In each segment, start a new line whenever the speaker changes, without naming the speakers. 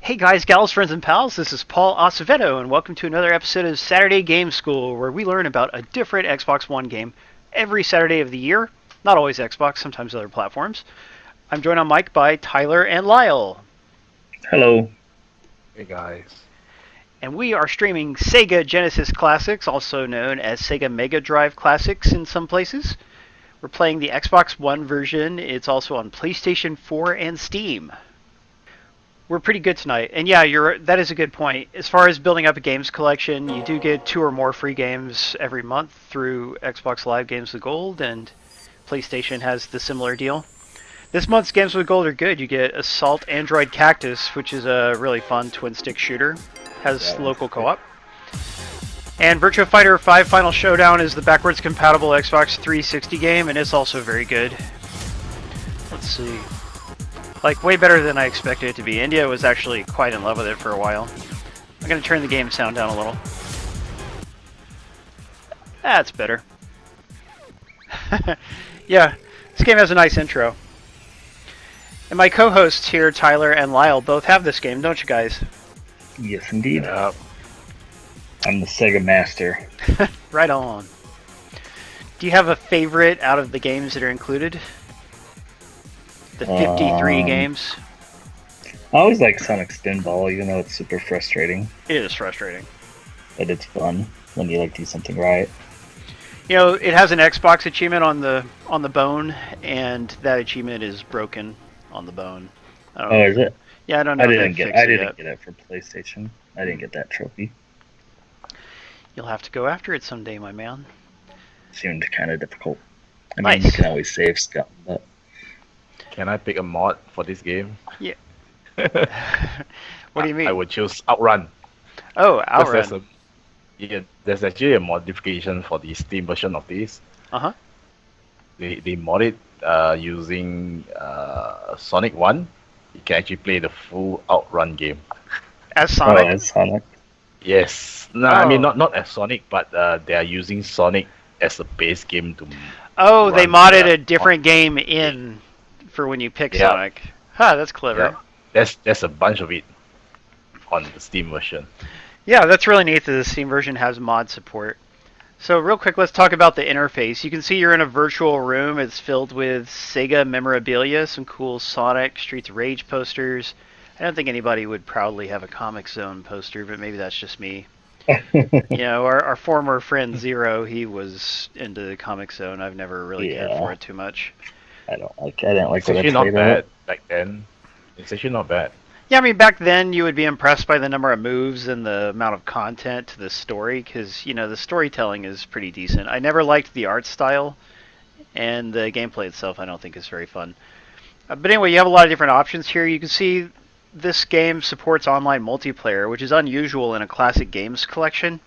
Hey guys, gals, friends, and pals, this is Paul Acevedo, and welcome to another episode of Saturday Game School, where we learn about a different Xbox One game every Saturday of the year. Not always Xbox, sometimes other platforms. I'm joined on mic by Tyler and Lyle.
Hello.
Hey guys.
And we are streaming Sega Genesis Classics, also known as Sega Mega Drive Classics in some places. We're playing the Xbox One version. It's also on PlayStation 4 and Steam. We're pretty good tonight. And yeah, that is a good point. As far as building up a games collection, you do get 2 or more free games every month through Xbox Live Games with Gold, and PlayStation has the similar deal. This month's games with Gold are good. You get Assault Android Cactus, which is a really fun twin-stick shooter. Has local co-op. And Virtua Fighter 5 Final Showdown is the backwards compatible Xbox 360 game, and it's also very good. Let's see. Like, way better than I expected it to be. India was actually quite in love with it for a while. I'm going to turn the game sound down a little. That's better. Yeah, this game has a nice intro. And my co-hosts here, Tyler and Lyle, both have this game, don't you guys?
Yes, indeed.
Yeah.
I'm the Sega master.
Right on. Do you have a favorite out of the games that are included? The 53 games?
I always like Sonic Spinball, even though it's super frustrating.
It is frustrating.
But it's fun when you do something right.
You know, it has an Xbox achievement on the bone, and that achievement is broken on the bone.
Oh, is it?
Yeah, I don't know.
I didn't get it for PlayStation. I didn't get that trophy.
You'll have to go after it someday, my man.
Seemed kind of difficult. I mean,
Nice.
You can always save stuff, but
Can I pick a mod for this game?
Yeah. What do you mean?
I would choose Outrun.
Oh,
Because
Outrun.
there's actually a modification for the Steam version of this.
Uh-huh.
They mod it using Sonic 1. You can actually play the full Outrun game.
As Sonic?
Oh, it's Sonic.
Yes. No, I mean
Oh.
not as Sonic, but they are using Sonic as a base game to.
Oh, they
run
modded
the-
a different game in for when you pick
Yeah.
Sonic. Huh, that's clever.
Yeah. There's a bunch of it on the Steam version.
Yeah, that's really neat that the Steam version has mod support. So real quick, let's talk about the interface. You can see you're in a virtual room. It's filled with Sega memorabilia, some cool Sonic, Streets of Rage posters. I don't think anybody would proudly have a Comic Zone poster, but maybe that's just me. You know, our former friend Zero, he was into the Comic Zone. I've never really cared
Yeah.
for it too much.
I didn't like
It's
what I
actually not
played of
bad
it.
back then. It's actually not bad.
Yeah, I mean, back then you would be impressed by the number of moves and the amount of content to the story, because, you know, the storytelling is pretty decent. I never liked the art style, and the gameplay itself I don't think is very fun. But anyway, you have a lot of different options here. You can see this game supports online multiplayer, which is unusual in a classic games collection.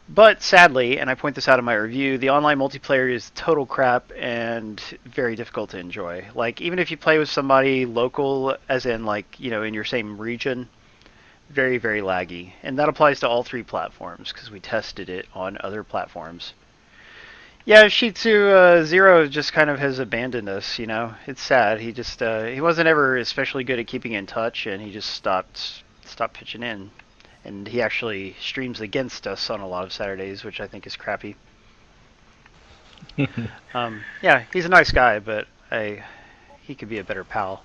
But sadly, and I point this out in my review, the online multiplayer is total crap and very difficult to enjoy. Like, even if you play with somebody local, as in, like, you know, in your same region, very, very laggy. And that applies to all 3 platforms, because we tested it on other platforms. Yeah, Shitsu Zero just kind of has abandoned us, you know. It's sad. He just, he wasn't ever especially good at keeping in touch, and he just stopped pitching in. And he actually streams against us on a lot of Saturdays, which I think is crappy. Yeah, he's a nice guy, but he could be a better pal.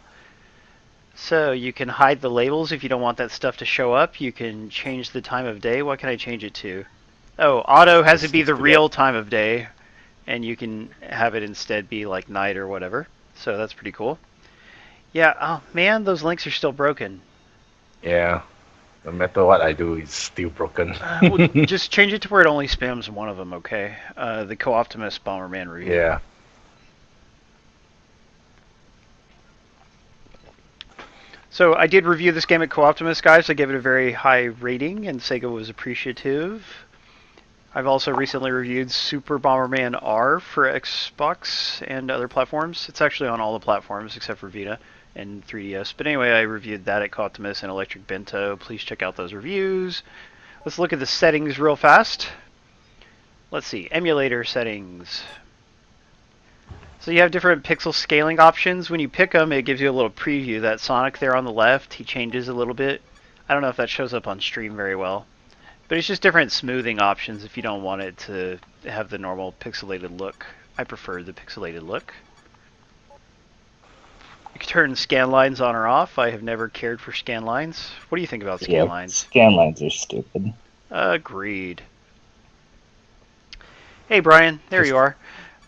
So you can hide the labels if you don't want that stuff to show up. You can change the time of day. What can I change it to? Oh, auto has to be the real time of day, and you can have it instead be like night or whatever. So that's pretty cool. Yeah, oh man, those links are still broken.
Yeah. No matter what I do, it's still broken.
Well, just change it to where it only spams one of them, okay? The Co-Optimus Bomberman review.
Yeah.
So I did review this game at Co-Optimus, guys. I gave it a very high rating, and Sega was appreciative. I've also recently reviewed Super Bomberman R for Xbox and other platforms. It's actually on all the platforms except for Vita and 3DS. But anyway, I reviewed that at Co-Optimus and Electric Bento. Please check out those reviews. Let's look at the settings real fast. Let's see, emulator settings. So you have different pixel scaling options. When you pick them, it gives you a little preview. That Sonic there on the left, he changes a little bit. I don't know if that shows up on stream very well. But it's just different smoothing options if you don't want it to have the normal pixelated look. I prefer the pixelated look. You can turn scan lines on or off. I have never cared for scan lines. What do you think about scan
Yeah,
lines?
scan lines are stupid.
Agreed. Hey Brian, there you are.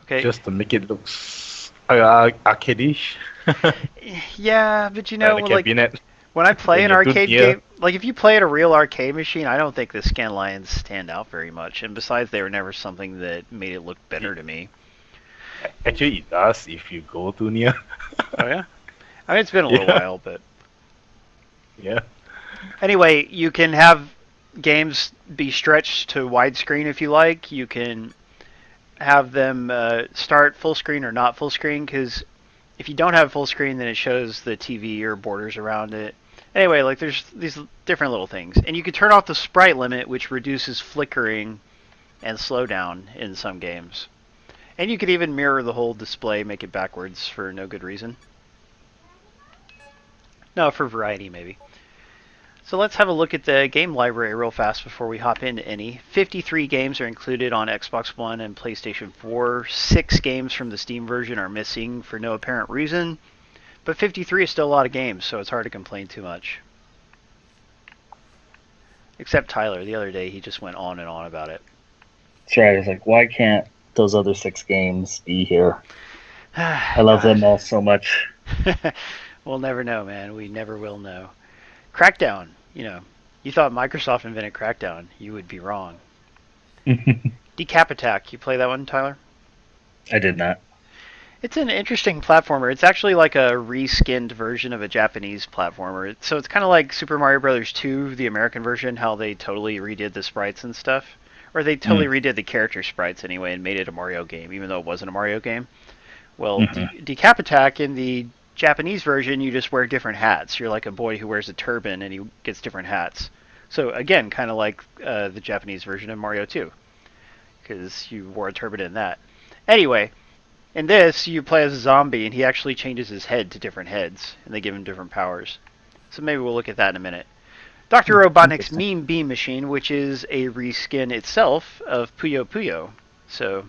Okay.
Just to make it look arcade-ish.
Yeah, but you
Like
know,
the
like
cabinet.
when I play
when
an
you're too
arcade
near.
game, like if you play at a real arcade machine, I don't think the scan lines stand out very much. And besides, they were never something that made it look better to me.
Actually, it does if you go too near.
Oh yeah. I mean, it's been a little
Yeah.
while, but
Yeah.
anyway, you can have games be stretched to widescreen if you like. You can have them start full screen or not full screen, because if you don't have full screen, then it shows the TV or borders around it. Anyway, like there's these different little things, and you can turn off the sprite limit, which reduces flickering and slowdown in some games. And you could even mirror the whole display, make it backwards for no good reason. No, for variety maybe. So let's have a look at the game library real fast before we hop into any. 53 games are included on Xbox One and PlayStation 4. 6 games from the Steam version are missing for no apparent reason. But 53 is still a lot of games, so it's hard to complain too much. Except Tyler. The other day, he just went on and on about it.
That's right. I was like, why can't those other 6 games be here? I love
God.
them all so much.
We'll never know, man. We never will know. Crackdown. You know, you thought Microsoft invented Crackdown. You would be wrong. Decap Attack. You play that one, Tyler?
I did not.
It's an interesting platformer. It's actually like a reskinned version of a Japanese platformer. So it's kind of like Super Mario Bros. 2, the American version, how they totally redid the sprites and stuff. Or they totally redid the character sprites anyway and made it a Mario game, even though it wasn't a Mario game. Well, Decap Attack, in the Japanese version, you just wear different hats. You're like a boy who wears a turban and he gets different hats. So again, kind of like the Japanese version of Mario 2, because you wore a turban in that. Anyway, in this, you play as a zombie, and he actually changes his head to different heads, and they give him different powers. So maybe we'll look at that in a minute. Dr. Robotnik's Meme Beam Machine, which is a reskin itself of Puyo Puyo. So,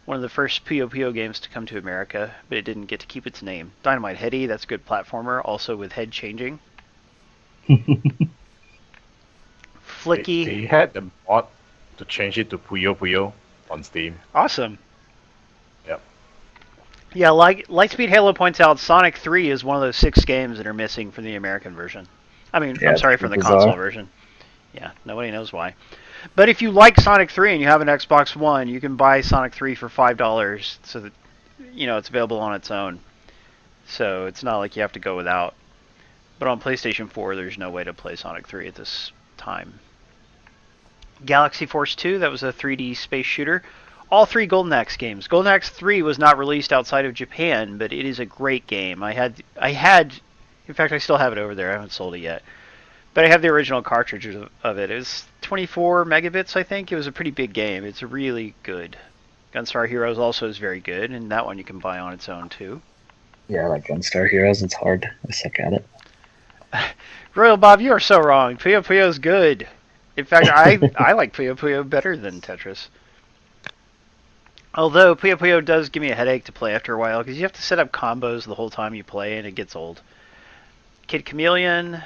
one of the first Puyo Puyo games to come to America, but it didn't get to keep its name. Dynamite Heady, that's a good platformer, also with head changing. Flicky.
They had the mod to change it to Puyo Puyo on Steam.
Awesome.
Yep.
Yeah, like Lightspeed Halo points out, Sonic 3 is one of those 6 games that are missing from the American version. I mean,
Yeah,
I'm sorry, from the
bizarre.
console version. Yeah, nobody knows why. But if you like Sonic 3 and you have an Xbox One, you can buy Sonic 3 for $5 so that, you know, it's available on its own. So it's not like you have to go without. But on PlayStation 4, there's no way to play Sonic 3 at this time. Galaxy Force 2, that was a 3D space shooter. All 3 Golden Axe games. Golden Axe 3 was not released outside of Japan, but it is a great game. I had, in fact, I still have it over there. I haven't sold it yet. But I have the original cartridge of it. It was 24 megabits, I think. It was a pretty big game. It's really good. Gunstar Heroes also is very good, and that one you can buy on its own, too.
Yeah, I like Gunstar Heroes. It's hard. I suck at it.
Royal Bob, you are so wrong. Puyo Puyo is good. In fact, I like Puyo Puyo better than Tetris. Although Puyo Puyo does give me a headache to play after a while, because you have to set up combos the whole time you play, and it gets old. Kid Chameleon,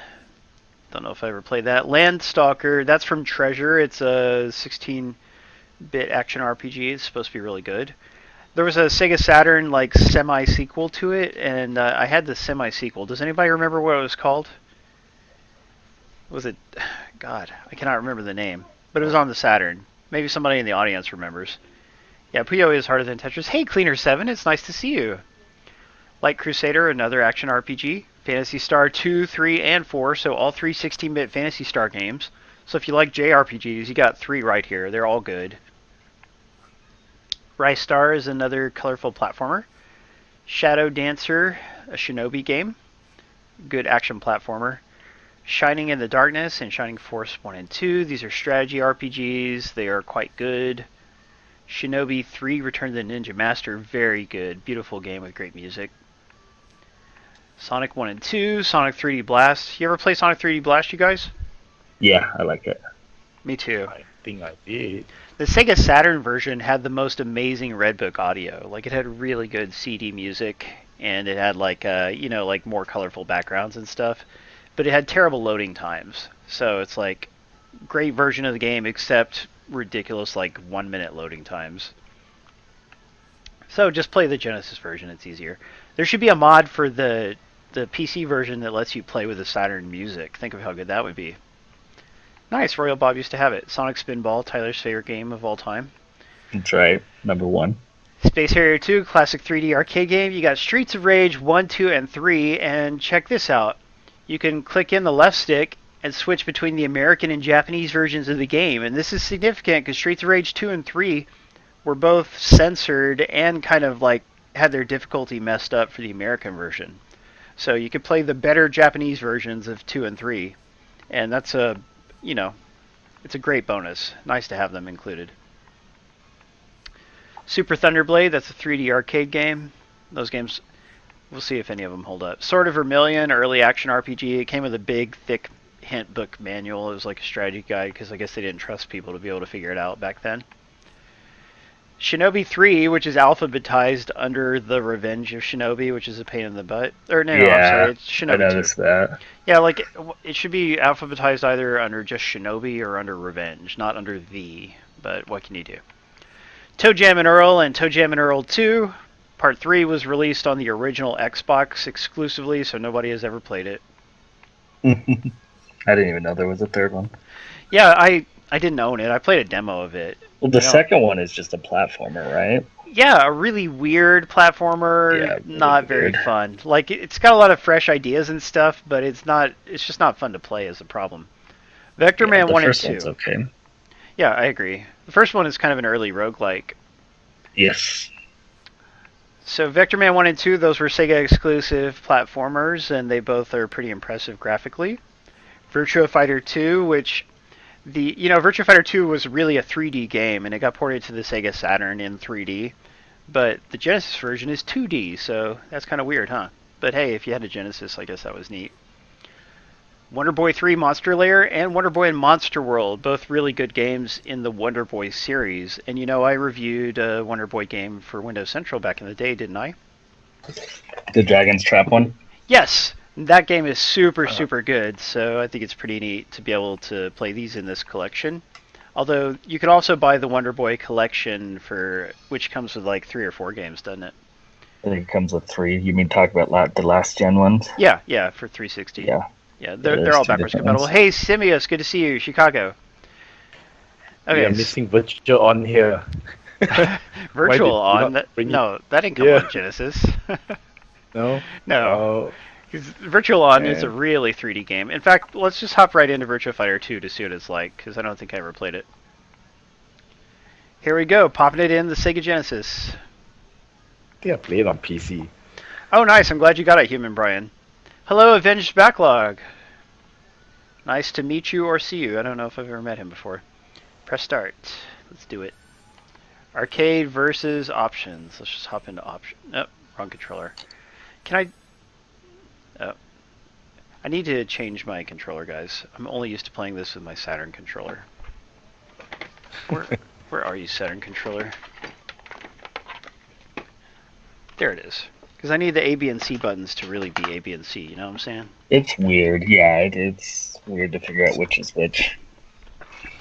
don't know if I ever played that. Landstalker, that's from Treasure. It's a 16-bit action RPG. It's supposed to be really good. There was a Sega Saturn like semi-sequel to it, and I had the semi-sequel. Does anybody remember what it was called? Was it... God, I cannot remember the name. But it was on the Saturn. Maybe somebody in the audience remembers. Yeah, Puyo is harder than Tetris. Hey, Cleaner7, it's nice to see you. Light Crusader, another action RPG. Phantasy Star 2, 3, and 4, so all 3 16-bit Phantasy Star games. So if you like JRPGs, you got 3 right here. They're all good. Ristar is another colorful platformer. Shadow Dancer, a Shinobi game. Good action platformer. Shining in the Darkness and Shining Force 1 and 2. These are strategy RPGs. They are quite good. Shinobi 3, Return to the Ninja Master, very good. Beautiful game with great music. Sonic 1 and 2, Sonic 3D Blast. You ever play Sonic 3D Blast, you guys?
Yeah, I like it.
Me too.
I think I did.
The Sega Saturn version had the most amazing Red Book audio. Like, it had really good CD music, and it had like like more colorful backgrounds and stuff. But it had terrible loading times. So it's like great version of the game, except ridiculous like 1 minute loading times. So just play the Genesis version; it's easier. There should be a mod for the PC version that lets you play with the Saturn music. Think of how good that would be. Nice, Royal Bob used to have it. Sonic Spinball, Tyler's favorite game of all time.
That's right, number 1.
Space Harrier 2, classic 3D arcade game. You got Streets of Rage 1, 2, and 3, and check this out. You can click in the left stick and switch between the American and Japanese versions of the game. And this is significant because Streets of Rage 2 and 3 were both censored and kind of like had their difficulty messed up for the American version. So you could play the better Japanese versions of 2 and 3. And that's it's a great bonus. Nice to have them included. Super Thunderblade, that's a 3D arcade game. Those games, we'll see if any of them hold up. Sword of Vermilion, early action RPG. It came with a big, thick hint book manual. It was like a strategy guide because I guess they didn't trust people to be able to figure it out back then. Shinobi 3, which is alphabetized under the Revenge of Shinobi, which is a pain in the butt. Or no, I'm sorry, it's Shinobi 2.
I noticed that.
Yeah, like it should be alphabetized either under just Shinobi or under Revenge, not under the. But what can you do? Toe Jam and Earl and Toe Jam and Earl 2. Part 3 was released on the original Xbox exclusively, so nobody has ever played it.
I didn't even know there was a third one.
Yeah, I didn't own it. I played a demo of it.
Well, the second one is just a platformer, right?
Yeah, a really weird platformer, really not very fun. Like, it's got a lot of fresh ideas and stuff, but it's just not fun to play is the problem. Vector Man 1 and 2.
The first one's okay.
Yeah, I agree. The first one is kind of an early roguelike.
Yes.
So Vector Man 1 and 2, those were Sega exclusive platformers, and they both are pretty impressive graphically. Virtua Fighter 2, which Virtua Fighter 2 was really a 3D game, and it got ported to the Sega Saturn in 3D. But the Genesis version is 2D, so that's kind of weird, huh? But hey, if you had a Genesis, I guess that was neat. Wonder Boy 3 Monster Lair and Wonder Boy and Monster World, both really good games in the Wonder Boy series. And I reviewed a Wonder Boy game for Windows Central back in the day, didn't I?
The Dragon's Trap one?
Yes! That game is super good, so I think it's pretty neat to be able to play these in this collection. Although, you could also buy the Wonder Boy collection, which comes with like 3 or 4 games, doesn't it?
I think it comes with 3. You mean talk about the last gen ones?
Yeah, for 360. Yeah, they're all backwards compatible. Hey, Simius, good to see you, Chicago.
Okay, I'm missing Virtual On here.
Virtual On? That didn't come on Genesis.
No?
No. Virtual On is a really 3D game. In fact, let's just hop right into Virtua Fighter 2 to see what it's like, because I don't think I ever played it. Here we go, popping it in the Sega Genesis.
I think I played it on PC.
Oh, nice. I'm glad you got it, Human Brian. Hello, Avenged Backlog. Nice to meet you or see you. I don't know if I've ever met him before. Press start. Let's do it. Arcade versus options. Let's just hop into options. Nope, wrong controller. Can I... Oh. I need to change my controller, guys. I'm only used to playing this with my Saturn controller. Where are you, Saturn controller? There it is. Because I need the A, B, and C buttons to really be A, B, and C, you know what I'm saying?
It's weird, yeah. It's weird to figure out which is which.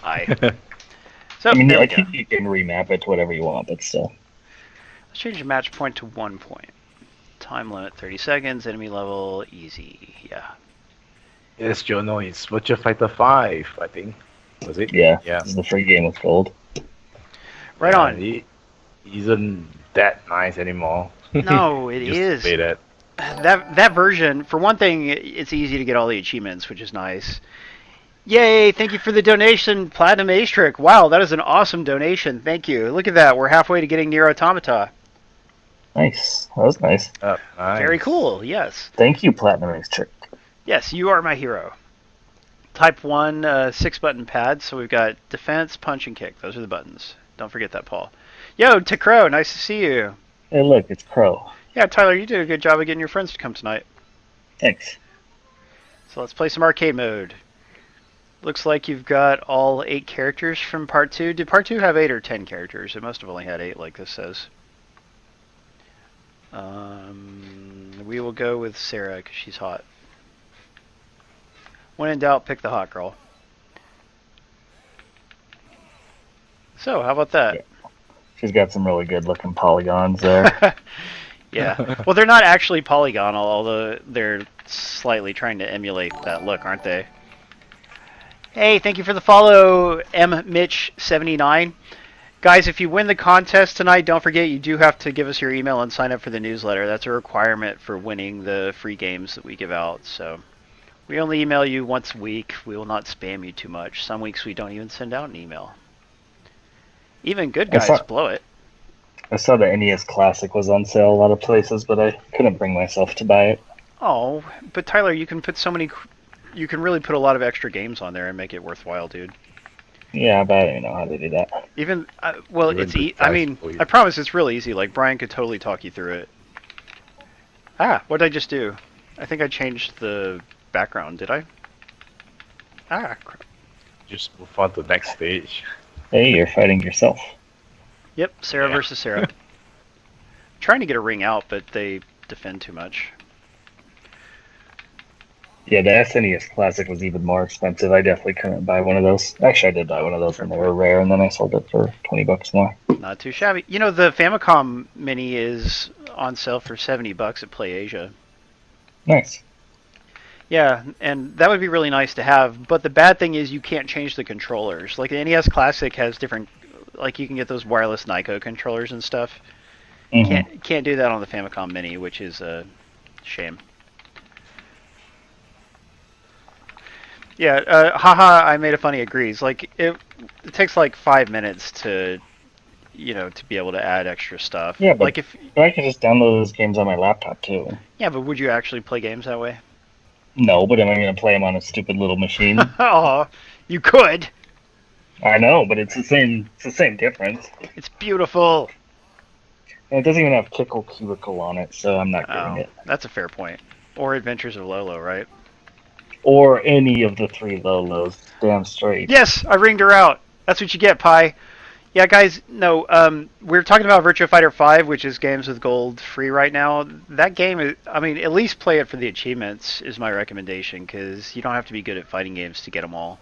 So,
I mean, I think you can remap it to whatever you want, but still.
Let's change the match point to 1 point. Time limit 30 seconds, enemy level easy, yeah.
Yes, Jono, it's Virtua Fighter 5, I think. Was it?
Yeah. This is the free game with gold.
Right on.
It isn't that nice anymore.
No, it is.
Play that.
That version, for one thing, it's easy to get all the achievements, which is nice. Yay, thank you for the donation, Platinum Astric. Wow, that is an awesome donation. Thank you. Look at that. We're halfway to getting Nier Automata.
Nice. That was nice.
Nice.
Very cool, yes.
Thank you, Platinum Astric.
Yes, you are my hero. Type 1, 6-button pad, so we've got defense, punch, and kick. Those are the buttons. Don't forget that, Paul. Yo, Crow, nice to see you.
Hey, look, it's Crow.
Yeah, Tyler, you did a good job of getting your friends to come tonight.
Thanks.
So let's play some arcade mode. Looks like you've got all 8 characters from Part 2. Did Part 2 have 8 or 10 characters? It must have only had 8, like this says. We will go with Sarah, because she's hot. When in doubt, pick the hot girl. So, how about that?
Yeah. She's got some really good looking polygons there.
Yeah. Well, they're not actually polygonal, although they're slightly trying to emulate that look, aren't they? Hey, thank you for the follow, mmitch79. Guys, if you win the contest tonight, don't forget you do have to give us your email and sign up for the newsletter. That's a requirement for winning the free games that we give out. So we only email you once a week. We will not spam you too much. Some weeks we don't even send out an email. Even good guys blow it.
I saw the NES Classic was on sale a lot of places, but I couldn't bring myself to buy it.
Oh, but Tyler, you can put so many... You can really put a lot of extra games on there and make it worthwhile, dude.
Yeah, but I don't even know how to do that.
Even, well, it's I mean, I promise it's really easy. Like, Brian could totally talk you through it. Ah, what did I just do? I think I changed the background, did I? Ah, crap.
Just move on to the next stage.
Hey, you're fighting yourself.
Yep, Sarah versus Sarah. Trying to get a ring out, but they defend too much.
Yeah, the SNES Classic was even more expensive. I definitely couldn't buy one of those. Actually, I did buy one of those when they were rare, and then I sold it for $20 more.
Not too shabby. You know, the Famicom Mini is on sale for $70 at PlayAsia.
Nice.
Yeah, and that would be really nice to have, but the bad thing is you can't change the controllers. Like, the NES Classic has different... Like, you can get those wireless Nyko controllers and stuff.
Mm-hmm.
Can't do that on the Famicom Mini, which is a shame. Yeah, haha, I made a funny agrees. Like, it takes like 5 minutes to, you know, to be able to add extra stuff.
Yeah, but
like if
I can just download those games on my laptop, too.
Yeah, but would you actually play games that way?
No, but am I going to play them on a stupid little machine?
Oh, you could.
I know, but it's the same difference.
It's beautiful.
And it doesn't even have Kickle Cubicle on it, so I'm not getting it.
That's a fair point. Or Adventures of Lolo, right?
Or any of the 3 Lolos. Damn straight.
Yes, I ringed her out. That's what you get, Pi. Yeah, guys, no, we're talking about Virtua Fighter 5, which is games with gold free right now. That game, is, I mean, at least play it for the achievements is my recommendation, because you don't have to be good at fighting games to get them all.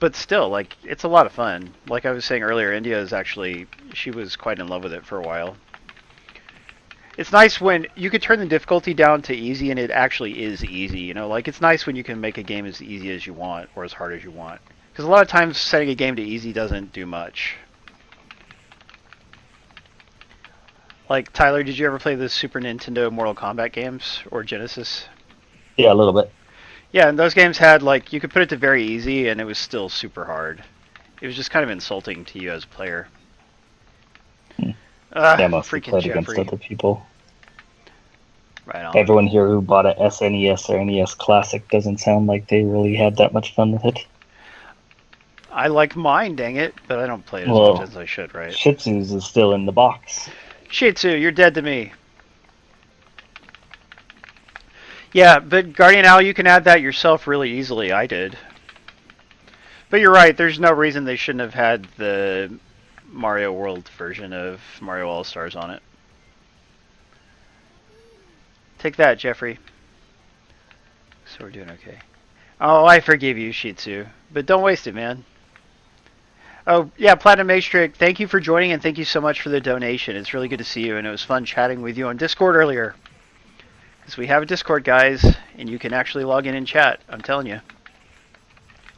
But still, like, it's a lot of fun. Like I was saying earlier, India is actually, she was quite in love with it for a while. It's nice when you could turn the difficulty down to easy and it actually is easy, you know? Like, it's nice when you can make a game as easy as you want or as hard as you want. Because a lot of times setting a game to easy doesn't do much. Like, Tyler, did you ever play the Super Nintendo Mortal Kombat games or Genesis?
Yeah, a little bit.
Yeah, and those games had, like, you could put it to very easy and it was still super hard. It was just kind of insulting to you as a player.
Yeah, mostly played against other people.
Right on.
Everyone here who bought a SNES or NES Classic doesn't sound like they really had that much fun with it.
I like mine, dang it, but I don't play it as much as I should, right?
Shih Tzus is still in the box.
Shih Tzu, you're dead to me. Yeah, but Guardian Owl, you can add that yourself really easily. I did. But you're right, there's no reason they shouldn't have had the Mario World version of Mario All-Stars on it. Take that, Jeffrey. So we're doing okay. Oh, I forgive you, Shih Tzu. But don't waste it, man. Oh, yeah, Platinum Matrix, thank you for joining and thank you so much for the donation. It's really good to see you, and it was fun chatting with you on Discord earlier. Because we have a Discord, guys, and you can actually log in and chat. I'm telling you.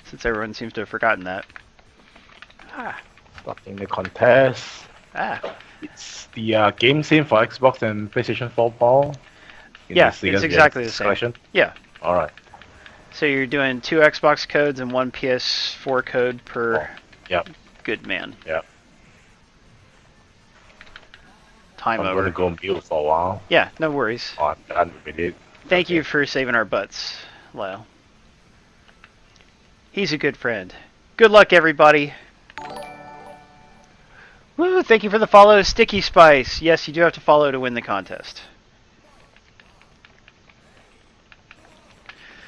Since everyone seems to have forgotten that.
Starting the contest. It's the game same for Xbox and PlayStation 4, Paul?
Yeah, it's exactly the same. Yeah.
Alright.
So you're doing 2 Xbox codes and 1 PS4 code per good man.
Yep.
Time
I'm
over.
going to go on mute for a while.
Yeah, no worries.
Oh, I'm done with it.
Thank you for saving our butts, Lyle. He's a good friend. Good luck, everybody. Woo, thank you for the follow, Sticky Spice. Yes, you do have to follow to win the contest.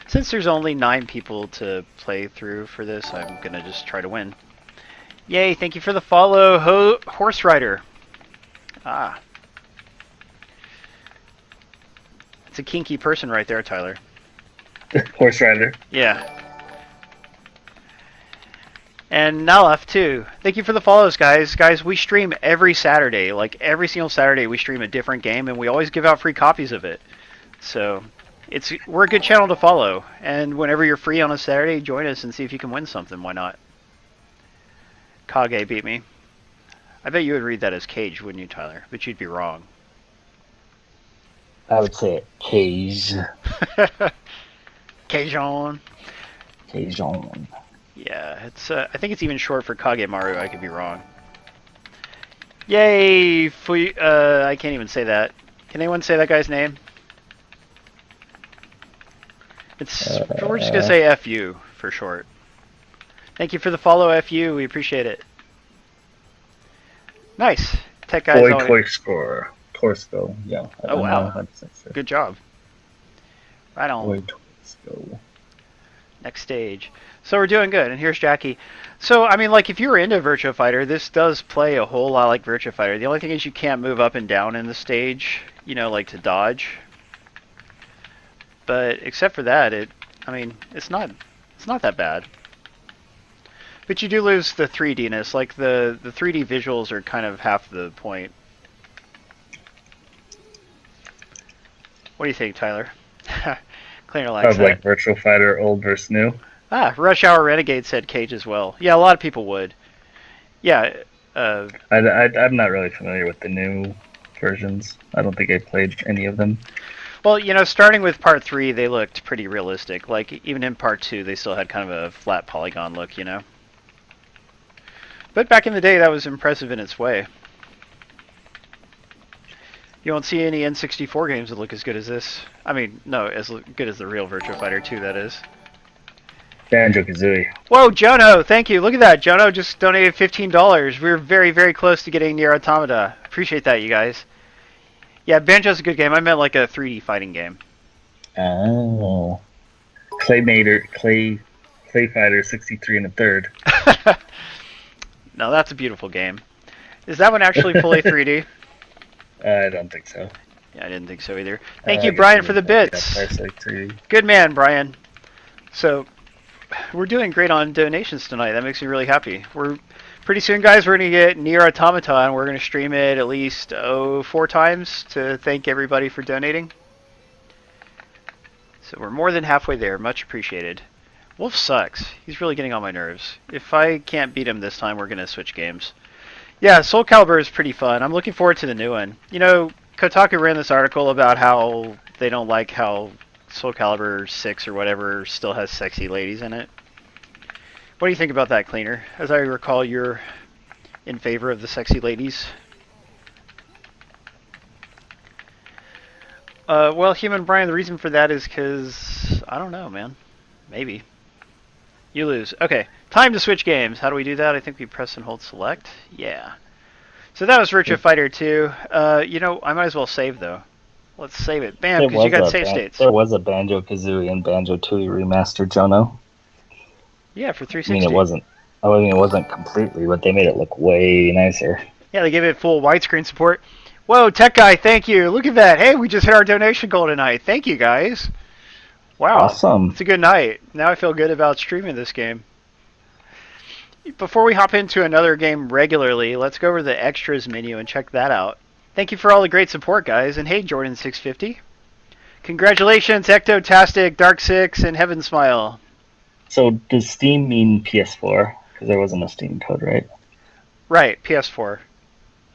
Since there's only 9 people to play through for this, I'm gonna just try to win. Yay, thank you for the follow, Horse Rider. Ah. It's a kinky person right there, Tyler.
Horse Rider.
Yeah. And Nalaf, too. Thank you for the follows, guys. Guys, we stream every Saturday. Like, every single Saturday we stream a different game, and we always give out free copies of it. So, we're a good channel to follow. And whenever you're free on a Saturday, join us and see if you can win something. Why not? Kage beat me. I bet you would read that as Cage, wouldn't you, Tyler? But you'd be wrong.
I would say it. Cage.
Cajon.
Cajon.
Yeah, it's. I think it's even short for Kagemaru. I could be wrong. Yay! I can't even say that. Can anyone say that guy's name? We're just gonna say FU for short. Thank you for the follow, FU. We appreciate it. Nice. Tech guys.
Boy Toy Score. Torsko. Yeah.
Oh wow. Good job. Right on.
Boy Toy Score.
Next stage. So we're doing good, and here's Jackie. So, I mean, like, if you were into Virtua Fighter, this does play a whole lot like Virtua Fighter. The only thing is you can't move up and down in the stage, you know, like to dodge. But except for that, it's not that bad. But you do lose the 3D-ness. Like, the 3D visuals are kind of half the point. What do you think, Tyler? Cleaner likes that.
Like Virtua Fighter, old versus new.
Ah, Rush Hour Renegade said Cage as well. Yeah, a lot of people would. Yeah.
I'm not really familiar with the new versions. I don't think I played any of them.
Well, you know, starting with Part 3, they looked pretty realistic. Like, even in Part 2, they still had kind of a flat polygon look, you know? But back in the day, that was impressive in its way. You won't see any N64 games that look as good as this. I mean, no, as good as the real Virtua Fighter 2, that is.
Banjo-Kazooie.
Whoa, Jono, thank you. Look at that. Jono just donated $15. We're very, very close to getting Nier Automata. Appreciate that, you guys. Yeah, Banjo's a good game. I meant like a 3D fighting game.
Oh. Clay Fighter 63 and a third.
No, that's a beautiful game. Is that one actually fully 3D?
I don't think so.
Yeah, I didn't think so either. Thank you, Brian, for the bits. Good man, Brian. So, we're doing great on donations tonight. That makes me really happy. Pretty soon, guys, we're going to get Nier Automata, and we're going to stream it at least 4 times to thank everybody for donating. So we're more than halfway there. Much appreciated. Wolf sucks. He's really getting on my nerves. If I can't beat him this time, we're going to switch games. Yeah, Soul Calibur is pretty fun. I'm looking forward to the new one. You know, Kotaku ran this article about how they don't like how Soul Calibur 6 or whatever still has sexy ladies in it. What do you think about that, Cleaner? As I recall, you're in favor of the sexy ladies. Well, Human Brian, the reason for that is because, I don't know, man. Maybe. You lose. Okay, time to switch games. How do we do that? I think we press and hold select. Yeah. So that was Virtua Fighter 2. You know, I might as well save, though. Let's save it. Bam, because you got save states.
There was a Banjo-Kazooie and Banjo-Tooie remastered, Jono.
Yeah, for 360.
I mean, it wasn't completely, but they made it look way nicer.
Yeah, they gave it full widescreen support. Whoa, Tech Guy, thank you. Look at that. Hey, we just hit our donation goal tonight. Thank you, guys. Wow.
Awesome.
It's a good night. Now I feel good about streaming this game. Before we hop into another game regularly, let's go over the extras menu and check that out. Thank you for all the great support, guys. And hey, Jordan650. Congratulations, Ectotastic, Dark6, and Heaven Smile.
So does Steam mean PS4? Because there wasn't a Steam code, right?
Right, PS4.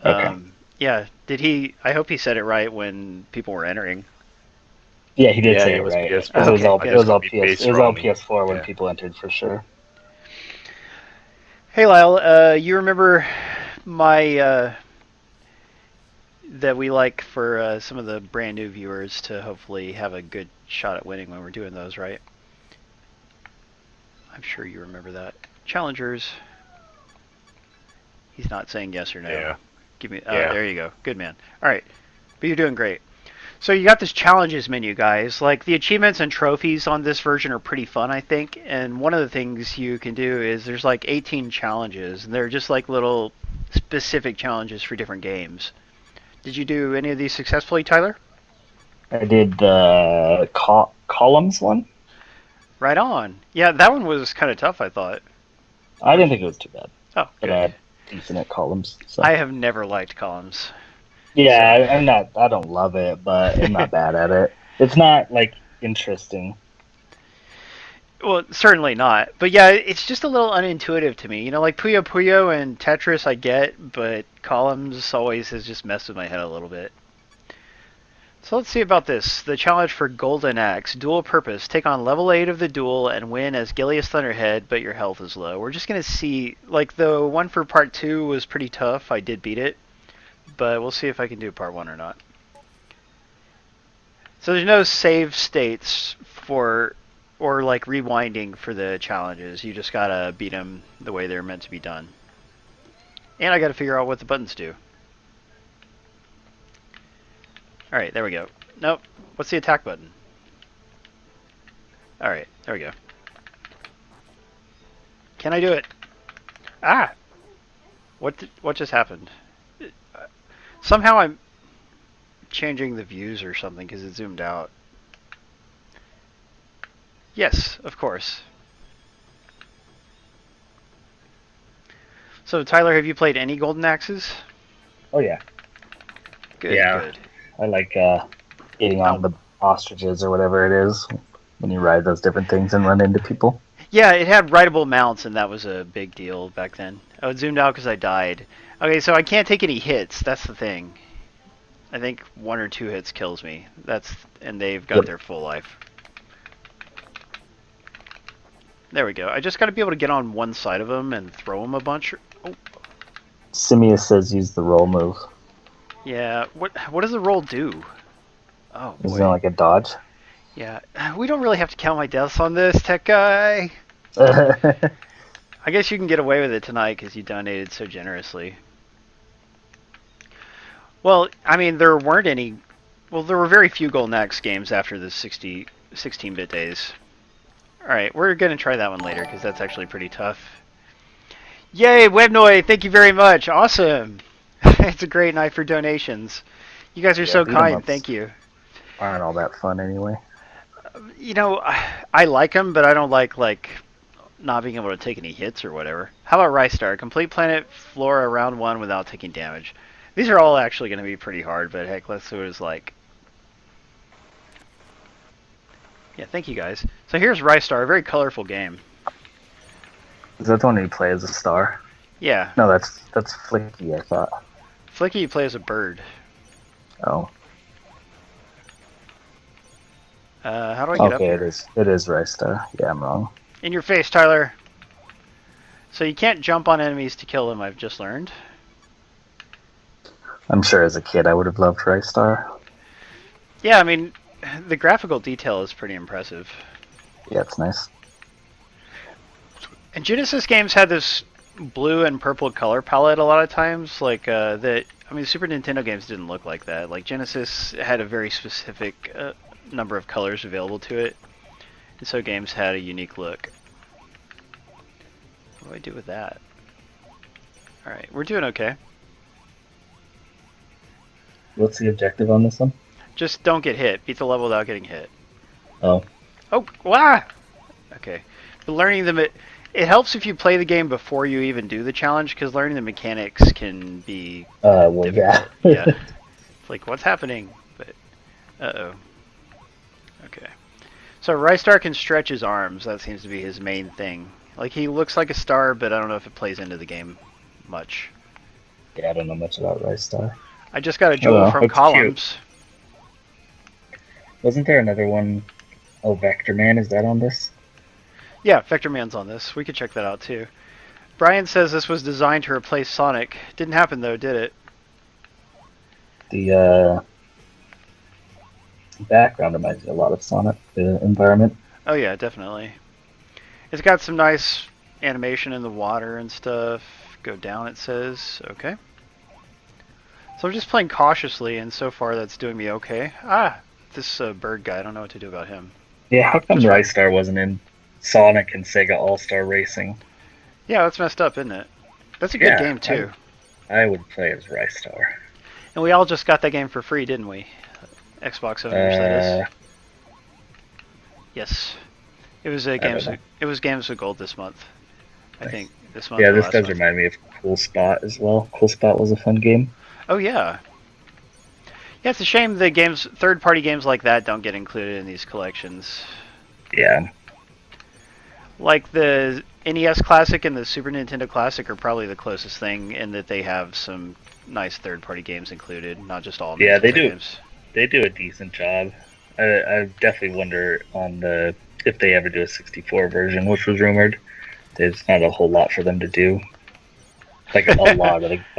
Okay.
Yeah, I hope he said it right when people were entering.
Yeah, he did say it right.
PS4.
It was all
PS4
PS4 when people entered for sure.
Hey, Lyle, you remember my that we like for some of the brand new viewers to hopefully have a good shot at winning when we're doing those, right? I'm sure you remember that. Challengers. He's not saying yes or no.
Yeah.
Give me. There you go. Good man. All right, but you're doing great. So you got this challenges menu, guys. Like the achievements and trophies on this version are pretty fun, I think. And one of the things you can do is there's like 18 challenges, and they're just like little specific challenges for different games. Did you do any of these successfully, Tyler?
I did the columns one.
Right on. Yeah, that one was kind of tough, I thought.
I didn't think it was too bad.
Oh,
But
good.
I had decent at columns. So.
I have never liked columns.
Yeah, I'm not. I don't love it, but I'm not bad at it. It's not like interesting.
Well, certainly not. But yeah, it's just a little unintuitive to me. You know, like Puyo Puyo and Tetris I get, but columns always has just messed with my head a little bit. So let's see about this. The challenge for Golden Axe. Dual purpose. Take on level 8 of the duel and win as Gilius Thunderhead, but your health is low. We're just going to see, like the one for part 2 was pretty tough. I did beat it. But we'll see if I can do part 1 or not. So there's no save states for, or like rewinding for the challenges. You just gotta beat them the way they're meant to be done. And I gotta figure out what the buttons do. Alright, there we go. Nope. What's the attack button? Alright, there we go. Can I do it? Ah! What just happened? Somehow I'm changing the views or something because it zoomed out. Yes, of course. So Tyler, have you played any Golden Axes?
Oh yeah.
Good,
Yeah.
good.
I like getting on the ostriches or whatever it is when you ride those different things and run into people.
Yeah, it had rideable mounts, and that was a big deal back then. Oh, it zoomed out because I died. Okay, so I can't take any hits. That's the thing. I think 1 or 2 hits kills me. And they've got their full life. There we go. I just got to be able to get on one side of them and throw them a bunch. Oh.
Simius says use the roll move.
Yeah. What does the roll do? Oh boy.
Isn't it like a dodge?
Yeah. We don't really have to count my deaths on this, tech guy. I guess you can get away with it tonight because you donated so generously. Well, I mean, there weren't any. Well, there were very few Golden Axe games after the 16-bit days. Alright, we're going to try that one later because that's actually pretty tough. Yay, Webnoy! Thank you very much. Awesome. It's a great night for donations. You guys are so kind. Thank you.
Aren't all that fun anyway.
You know, I like them, but I don't like not being able to take any hits or whatever. How about Ristar? Complete planet flora round 1 without taking damage. These are all actually going to be pretty hard, but heck, let's see what it's like. Yeah, thank you guys. So here's Ristar, a very colorful game.
Is that the one you play as a star?
Yeah.
No, that's Flicky, I thought.
Flicky, you play as a bird.
Oh.
How do I get up here?
It is Ristar. Yeah, I'm wrong.
In your face, Tyler. So you can't jump on enemies to kill them, I've just learned.
I'm sure as a kid I would have loved Ristar.
Yeah, I mean, the graphical detail is pretty impressive.
Yeah, it's nice.
And Genesis games had this blue and purple color palette a lot of times. Like, I mean, Super Nintendo games didn't look like that. Like, Genesis had a very specific number of colors available to it. And so games had a unique look. What do I do with that? Alright, we're doing okay.
What's the objective on this one?
Just don't get hit. Beat the level without getting hit.
Oh.
Oh, wow! Okay. But learning it helps if you play the game before you even do the challenge, because learning the mechanics can be
well,
difficult.
yeah.
Yeah. It's like, what's happening? But, uh-oh. Okay. So Ristar can stretch his arms. That seems to be his main thing. Like, he looks like a star, but I don't know if it plays into the game much.
Yeah, I don't know much about Ristar.
I just got a jewel from
it's
Columns.
Cute. Wasn't there another one? Oh, Vector Man, is that on this?
Yeah, Vector Man's on this. We could check that out too. Brian says this was designed to replace Sonic. Didn't happen though, did it?
The background reminds me a lot of Sonic, the environment.
Oh yeah, definitely. It's got some nice animation in the water and stuff. Go down, it says. Okay. So I'm just playing cautiously, and so far that's doing me okay. Ah, this bird guy, I don't know what to do about him.
Yeah, how come
Just run.
Ristar wasn't in Sonic and Sega All-Star Racing?
Yeah, that's messed up, isn't it? That's a good
Yeah,
game, too.
I would play as Ristar.
And we all just got that game for free, didn't we? Xbox owners, that is. Yes. It was Games with Gold this month. I think this month.
Yeah,
or
this
last
does
month.
remind me of Cool Spot as well. Cool Spot was a fun game.
Oh yeah. Yeah, it's a shame the third-party games like that don't get included in these collections.
Yeah.
Like the NES Classic and the Super Nintendo Classic are probably the closest thing in that they have some nice third-party games included, not just all.
Yeah, they
Nintendo
do.
Games.
They do a decent job. I definitely wonder if they ever do a 64 version, which was rumored. There's not a whole lot for them to do. Like a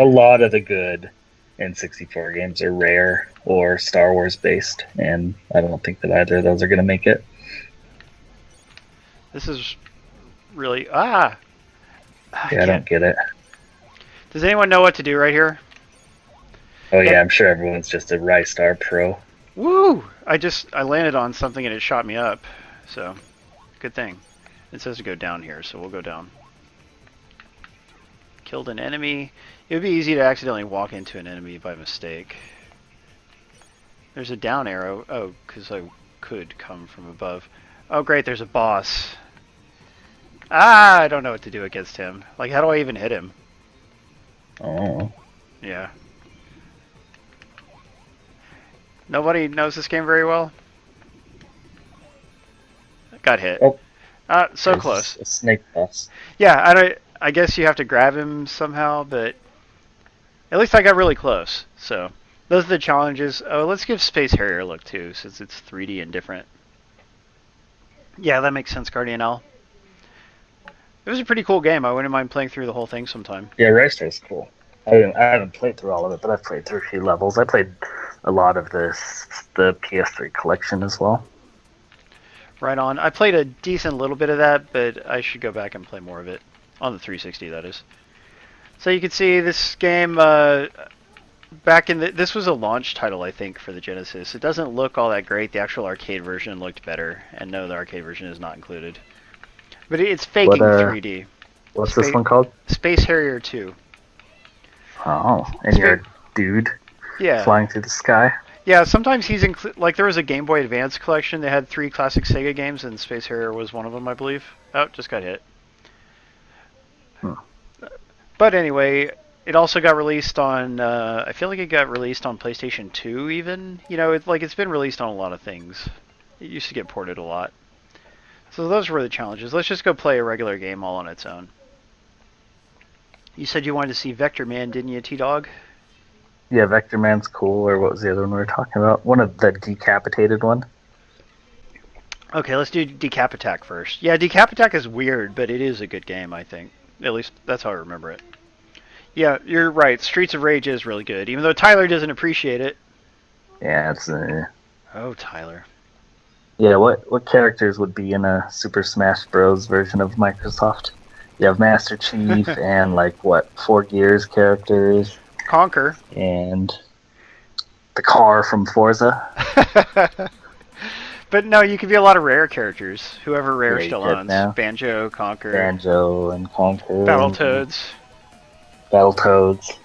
lot of the good N64 games are Rare or Star Wars based, and I don't think that either of those are going to make it.
This is really
Yeah, I don't get it.
Does anyone know what to do right here?
Oh yeah, I'm sure everyone's just a Ristar pro.
Woo! I landed on something and it shot me up. So, good thing. It says to go down here, so we'll go down. Killed an enemy. It would be easy to accidentally walk into an enemy by mistake. There's a down arrow. Oh, because I could come from above. Oh great, there's a boss. Ah, I don't know what to do against him. Like, how do I even hit him?
Oh.
Yeah. Nobody knows this game very well? Got hit.
Oh.
So close.
A snake boss.
Yeah, I guess you have to grab him somehow, but at least I got really close. So those are the challenges. Oh, let's give Space Harrier a look too, since it's 3D and different. Yeah, that makes sense, Guardian L. It was a pretty cool game. I wouldn't mind playing through the whole thing sometime.
Yeah, Ristar's cool. I haven't played through all of it, but I've played through a few levels. I played a lot of the PS3 collection as well.
Right on. I played a decent little bit of that, but I should go back and play more of it. On the 360, that is. So you can see this game, back in this was a launch title, I think, for the Genesis. It doesn't look all that great. The actual arcade version looked better. And no, the arcade version is not included. But it's faking 3D.
What's this one called?
Space Harrier 2.
Oh, and you're a dude flying through the sky?
Yeah, sometimes he's like there was a Game Boy Advance collection that had 3 classic Sega games, and Space Harrier was one of them, I believe. Oh, just got hit. But anyway, it also got released on. I feel like it got released on PlayStation 2, even. You know, it's been released on a lot of things. It used to get ported a lot. So those were the challenges. Let's just go play a regular game all on its own. You said you wanted to see Vector Man, didn't you, T-Dog?
Yeah, Vector Man's cool, or what was the other one we were talking about? One of the decapitated one.
Okay, let's do Decap Attack first. Yeah, Decap Attack is weird, but it is a good game, I think. At least, that's how I remember it. Yeah, you're right. Streets of Rage is really good, even though Tyler doesn't appreciate it.
Yeah, it's...
Oh, Tyler.
Yeah, what characters would be in a Super Smash Bros. Version of Microsoft? You have Master Chief and, 4 Gears characters.
Conquer.
And the car from Forza.
But no, you could be a lot of Rare characters. Whoever Rare still owns.
Now.
Banjo, Conquer.
Banjo and Conquer.
Battletoads.
Battletoads.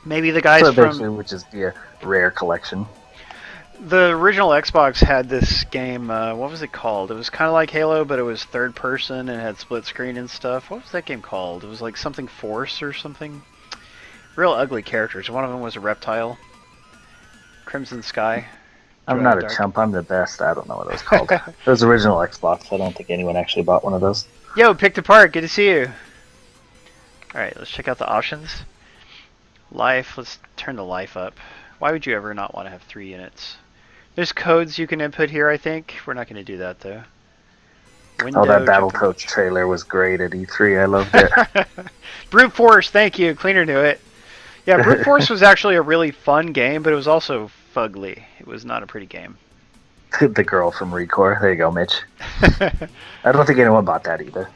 Maybe the guys
basically would just be a Rare collection.
The original Xbox had this game, what was it called? It was kind of like Halo, but it was third person and had split screen and stuff. What was that game called? It was like something Force or something. Real ugly characters. One of them was a reptile. Crimson Sky.
I'm not a chump, I'm the best. I don't know what it was called. It was original Xbox. I don't think anyone actually bought one of those.
Yo, Picked Apart, good to see you. Alright, let's check out the options. Life, let's turn the life up. Why would you ever not want to have 3 units? There's codes you can input here, I think. We're not going to do that, though.
Window, that Battletoads trailer was great at E3. I loved it.
Brute Force, thank you. Cleaner knew it. Yeah, Brute Force was actually a really fun game, but it was also fugly. It was not a pretty game.
The girl from Recore. There you go, Mitch. I don't think anyone bought that either.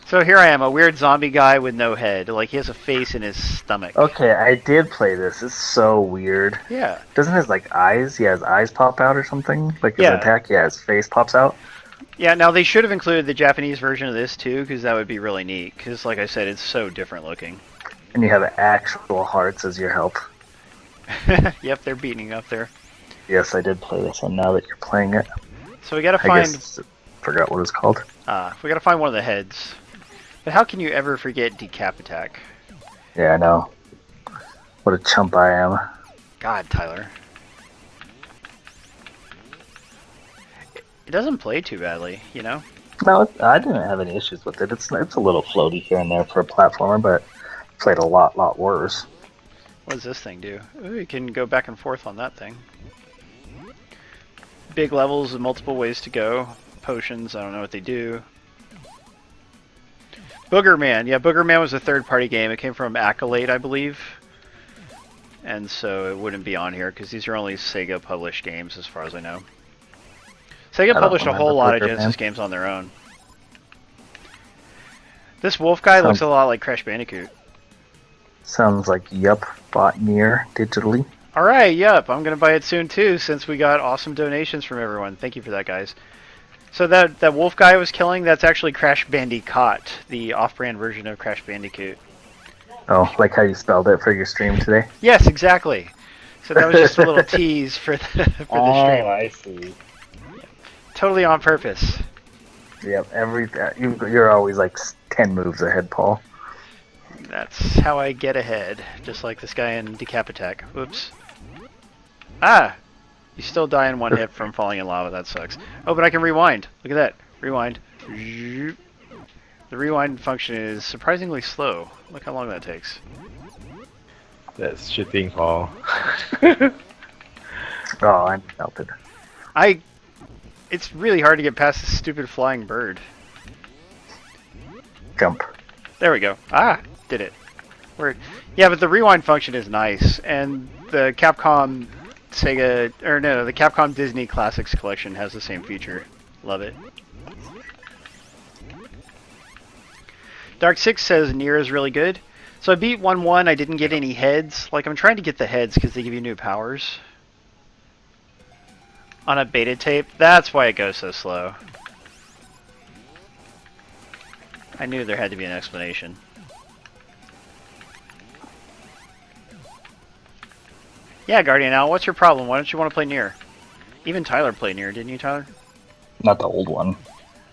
So here I am, a weird zombie guy with no head. Like he has a face in his stomach.
Okay, I did play this. It's so weird.
Yeah.
Doesn't his like eyes? Yeah, his eyes pop out or something. Like his
Yeah.
attack. Yeah, his face pops out.
Yeah, now they should have included the Japanese version of this too, because that would be really neat. Because, like I said, it's so different looking.
And you have actual hearts as your help.
Yep, they're beating up there.
Yes, I did play this one. Now that you're playing it,
So we gotta
I
find.
guess forgot what it's called.
We gotta find one of the heads. But how can you ever forget Decap Attack?
Yeah, I know. What a chump I am.
God, Tyler. It doesn't play too badly, you know?
No, I didn't have any issues with it. It's a little floaty here and there for a platformer, but I played a lot worse.
What does this thing do? Ooh, you can go back and forth on that thing. Big levels with multiple ways to go. Potions, I don't know what they do. Booger Man. Yeah, Booger Man was a third-party game. It came from Accolade, I believe. And so it wouldn't be on here, because these are only Sega-published games, as far as I know. Sega published a whole lot of Genesis games on their own. This wolf guy looks a lot like Crash Bandicoot.
Sounds like Yup bought Nier digitally.
Alright, yep, I'm going to buy it soon too, since we got awesome donations from everyone. Thank you for that, guys. So that wolf guy I was killing, that's actually Crash Bandicoot, the off-brand version of Crash Bandicoot.
Oh, like how you spelled it for your stream today?
Yes, exactly. So that was just a little tease for the stream.
I see.
Totally on purpose.
Yep, you're always like 10 moves ahead, Paul.
That's how I get ahead, just like this guy in Decap Attack. Whoops. Ah! You still die in one hit from falling in lava, that sucks. Oh, but I can rewind. Look at that. Rewind. The rewind function is surprisingly slow. Look how long that takes.
That's cheating, Paul.
Oh, I'm melted.
It's really hard to get past this stupid flying bird.
Jump.
There we go. Ah! Did it. Yeah, but the rewind function is nice, and the Capcom the Capcom Disney Classics collection has the same feature. Love it. Dark 6 says Nier is really good. So I beat 1-1, I didn't get any heads. Like, I'm trying to get the heads because they give you new powers. On a beta tape, that's why it goes so slow. I knew there had to be an explanation. Yeah, Guardian Owl, what's your problem? Why don't you want to play Nier? Even Tyler played Nier, didn't you, Tyler?
Not the old one.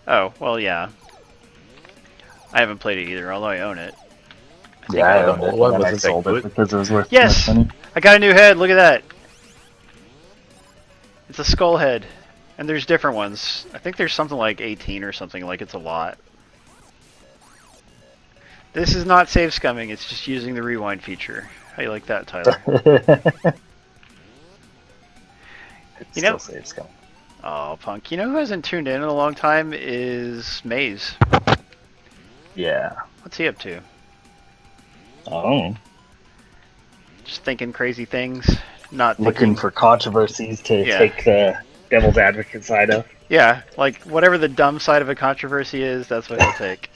Oh, well, yeah. I haven't played it either, although I own it.
Yeah, I owned it,
What
and
was
I
it
sold
that
it
good?
because it was worth
Yes!
too much money.
I got a new head, look at that! It's a skull head. And there's different ones. I think there's something like 18 or something, like it's a lot. This is not save scumming, it's just using the rewind feature. How you like that, Tyler?
It
You know-
still saves scum.
Oh, punk. You know who hasn't tuned in a long time is Maze.
Yeah.
What's he up to?
Oh.
Just thinking crazy things, not
Looking
thinking...
for controversies to
Yeah.
take the devil's advocate side of.
Yeah, like whatever the dumb side of a controversy is, that's what he'll take.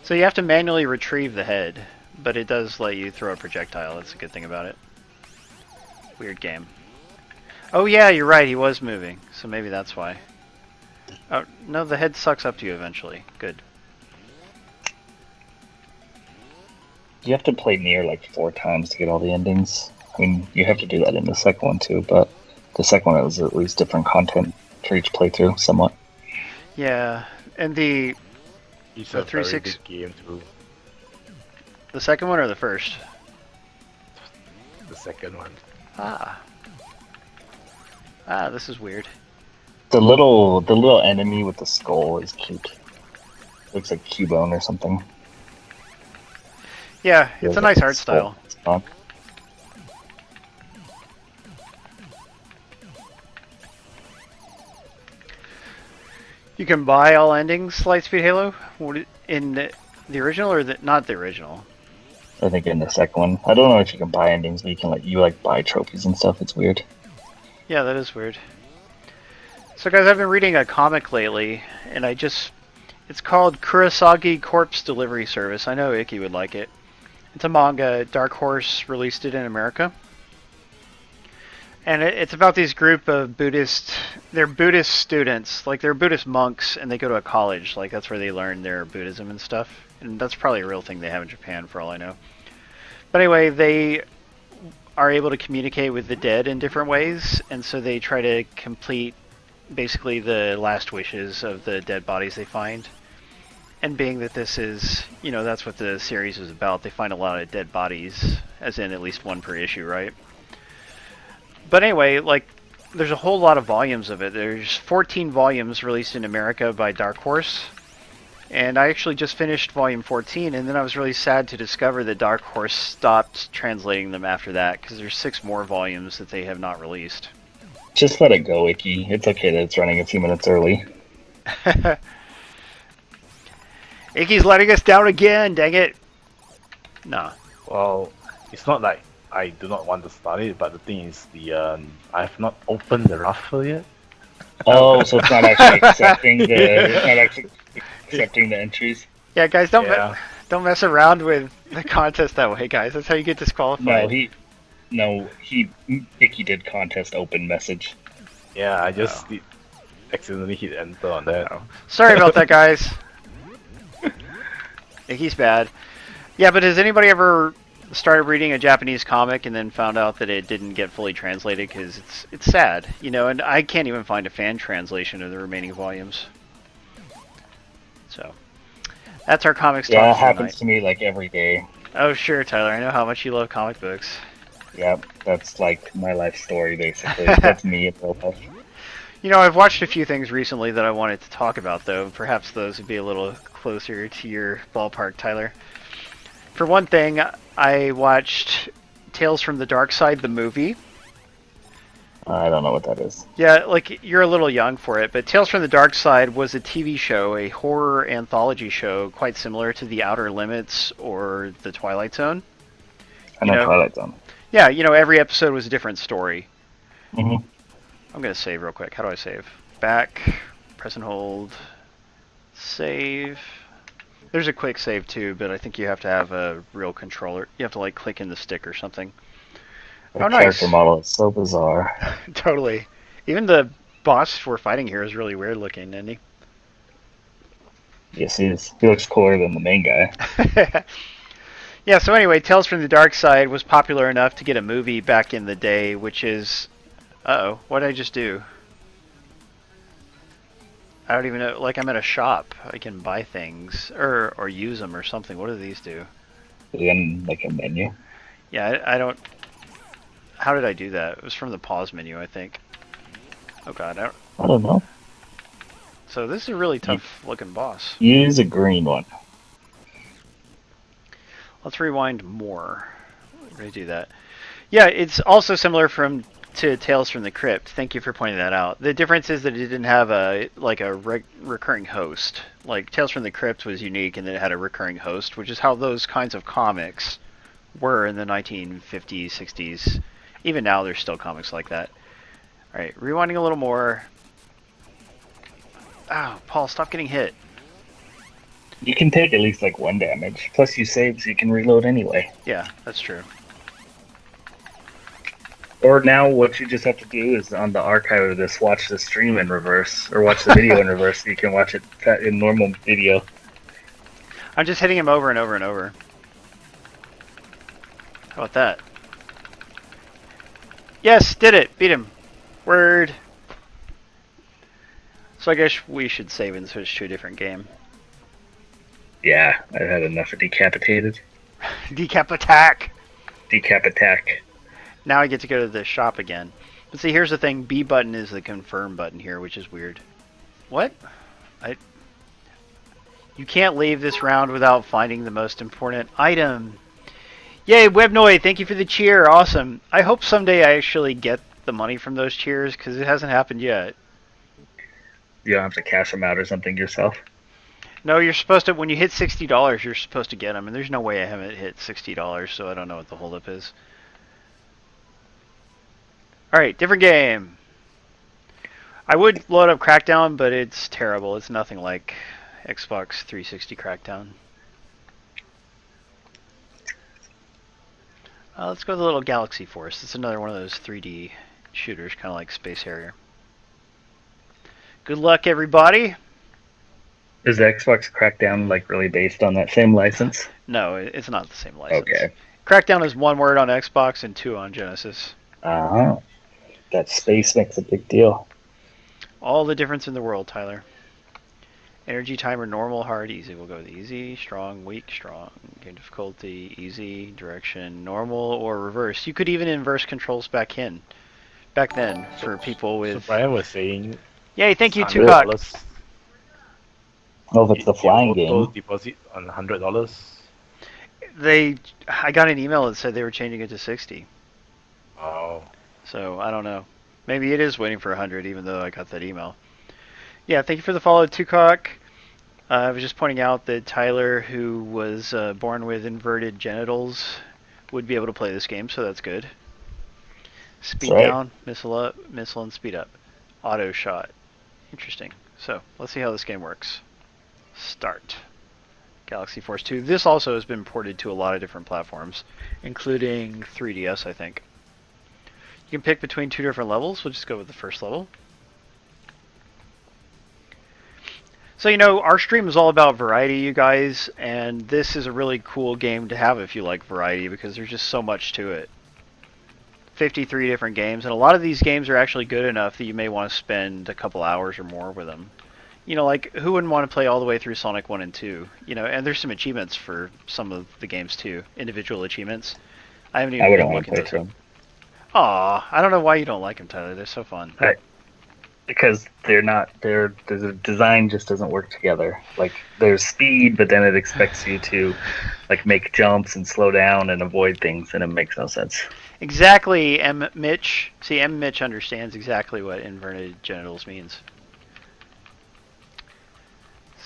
So you have to manually retrieve the head, but it does let you throw a projectile. That's a good thing about it. Weird game. Oh yeah, you're right, he was moving, so maybe that's why. Oh, no, the head sucks up to you eventually. Good.
You have to play Nier like 4 times to get all the endings. I mean, you have to do that in the second one too, but the second one was at least different content for each playthrough, somewhat.
Yeah, and the
It's
The
a very
360
big game too.
second one or the first?
The second one.
Ah, this is weird.
The little enemy with the skull is cute. Looks like Cubone or something.
Yeah, it's a
Yeah,
nice art
skull.
style.
It's fun.
You can buy all endings, Lightspeed Halo, in the original or not the original.
I think in the second one. I don't know if you can buy endings, but you can buy trophies and stuff. It's weird.
Yeah, that is weird. So guys, I've been reading a comic lately, and it's called Kurosagi Corpse Delivery Service. I know Icky would like it. It's a manga. Dark Horse released it in America. And it's about these group of they're Buddhist students, like they're Buddhist monks, and they go to a college, like that's where they learn their Buddhism and stuff. And that's probably a real thing they have in Japan, for all I know. But anyway, they are able to communicate with the dead in different ways, and so they try to complete basically the last wishes of the dead bodies they find. And being that this is, that's what the series is about, they find a lot of dead bodies, as in at least one per issue, right? But anyway, like, there's a whole lot of volumes of it. There's 14 volumes released in America by Dark Horse. And I actually just finished volume 14, and then I was really sad to discover that Dark Horse stopped translating them after that, because there's 6 more volumes that they have not released.
Just let it go, Icky. It's okay that it's running a few minutes early.
Icky's letting us down again, dang it! Nah.
Well, it's not like I do not want to start it, but the thing is, I have not opened the raffle yet.
Oh, so it's not actually accepting the entries.
Yeah, guys, don't mess around with the contest that way, guys. That's how you get disqualified.
Icky did contest open message.
Yeah, I just accidentally hit enter on that.
Oh. Sorry about that, guys. Icky's bad. Yeah, but has anybody ever started reading a Japanese comic and then found out that it didn't get fully translated? Because it's sad, and I can't even find a fan translation of the remaining volumes. So, that's our comics talk.
Yeah, it happens to me like every day.
Oh, sure, Tyler. I know how much you love comic books.
Yep, that's like my life story, basically. That's me in real life.
I've watched a few things recently that I wanted to talk about, though. Perhaps those would be a little closer to your ballpark, Tyler. For one thing, I watched Tales from the Dark Side, the movie.
I don't know what that is.
Yeah, like, you're a little young for it, but Tales from the Dark Side was a TV show, a horror anthology show, quite similar to The Outer Limits or The Twilight Zone.
I know Twilight Zone.
Yeah, every episode was a different story.
Mm-hmm.
I'm going to save real quick. How do I save? Back, press and hold, save. There's a quick save too, but I think you have to have a real controller. You have to like click in the stick or something.
The character model is so bizarre.
Totally. Even the boss we're fighting here is really weird looking, isn't he?
Yes, he is. He looks cooler than the main guy.
Yeah, so anyway, Tales from the Dark Side was popular enough to get a movie back in the day, which is... Uh-oh, what did I just do? I don't even know. Like, I'm at a shop. I can buy things or use them or something. What do these do?
Then, like a menu?
Yeah, I don't... How did I do that? It was from the pause menu, I think. Oh god,
I don't know.
So this is a really tough looking boss.
Use a green one.
Let's rewind more. We're going to do that. Yeah, it's also similar to Tales from the Crypt. Thank you for pointing that out. The difference is that it didn't have a recurring host. Like Tales from the Crypt was unique in that it had a recurring host, which is how those kinds of comics were in the 1950s, 60s. Even now, there's still comics like that. All right, rewinding a little more. Oh, Paul, stop getting hit.
You can take at least like 1 damage. Plus you save so you can reload anyway.
Yeah, that's true.
Or now what you just have to do is on the archive of this, watch the stream in reverse. Or watch the video in reverse so you can watch it in normal video.
I'm just hitting him over and over and over. How about that? Yes, did it! Beat him! Word! So I guess we should save and switch to a different game.
Yeah, I had enough of Decapitated.
Decap attack!
Decap attack.
Now I get to go to the shop again. But see, here's the thing. B button is the confirm button here, which is weird. What? You can't leave this round without finding the most important item. Yay, Webnoid, thank you for the cheer. Awesome. I hope someday I actually get the money from those cheers, because it hasn't happened yet.
You don't have to cash them out or something yourself?
No, you're supposed to, when you hit $60, you're supposed to get them, and there's no way I haven't hit $60, so I don't know what the holdup is. Alright, different game. I would load up Crackdown, but it's terrible. It's nothing like Xbox 360 Crackdown. Let's go with a little Galaxy Force. It's another one of those 3D shooters, kind of like Space Harrier. Good luck, everybody.
Is the Xbox Crackdown like really based on that same license?
No, it's not the same license.
Okay.
Crackdown is one word on Xbox and two on Genesis.
That space makes a big deal.
All the difference in the world, Tyler. Energy timer, normal, hard, easy. We'll go with easy, strong, weak, strong. Game difficulty, easy, direction, normal, or reverse. You could even inverse controls back then for people with...
So Brian was saying...
Yay, thank you, Tupac.
Oh, if it's the flying game.
Deposit on $100.
I got an email that said they were changing it to 60.
Oh.
So, I don't know. Maybe it is waiting for 100, even though I got that email. Yeah, thank you for the follow, Tukok. I was just pointing out that Tyler, who was born with inverted genitals, would be able to play this game, so that's good. Speed down, missile up, missile and speed up. Auto shot. Interesting. So, let's see how this game works. Start. Galaxy Force 2. This also has been ported to a lot of different platforms, including 3DS, I think. You can pick between two different levels. We'll just go with the first level. So, our stream is all about variety, you guys, and this is a really cool game to have if you like variety, because there's just so much to it. 53 different games, and a lot of these games are actually good enough that you may want to spend a couple hours or more with them. Like, who wouldn't want to play all the way through Sonic 1 and 2? And there's some achievements for some of the games, too. Individual achievements. I haven't even been looking at them. Aw, I don't know why you don't like them, Tyler. They're so fun.
Because the design just doesn't work together. Like, there's speed, but then it expects you to, like, make jumps and slow down and avoid things, and it makes no sense.
Exactly, M. Mitch. See, M. Mitch understands exactly what inverted genitals means.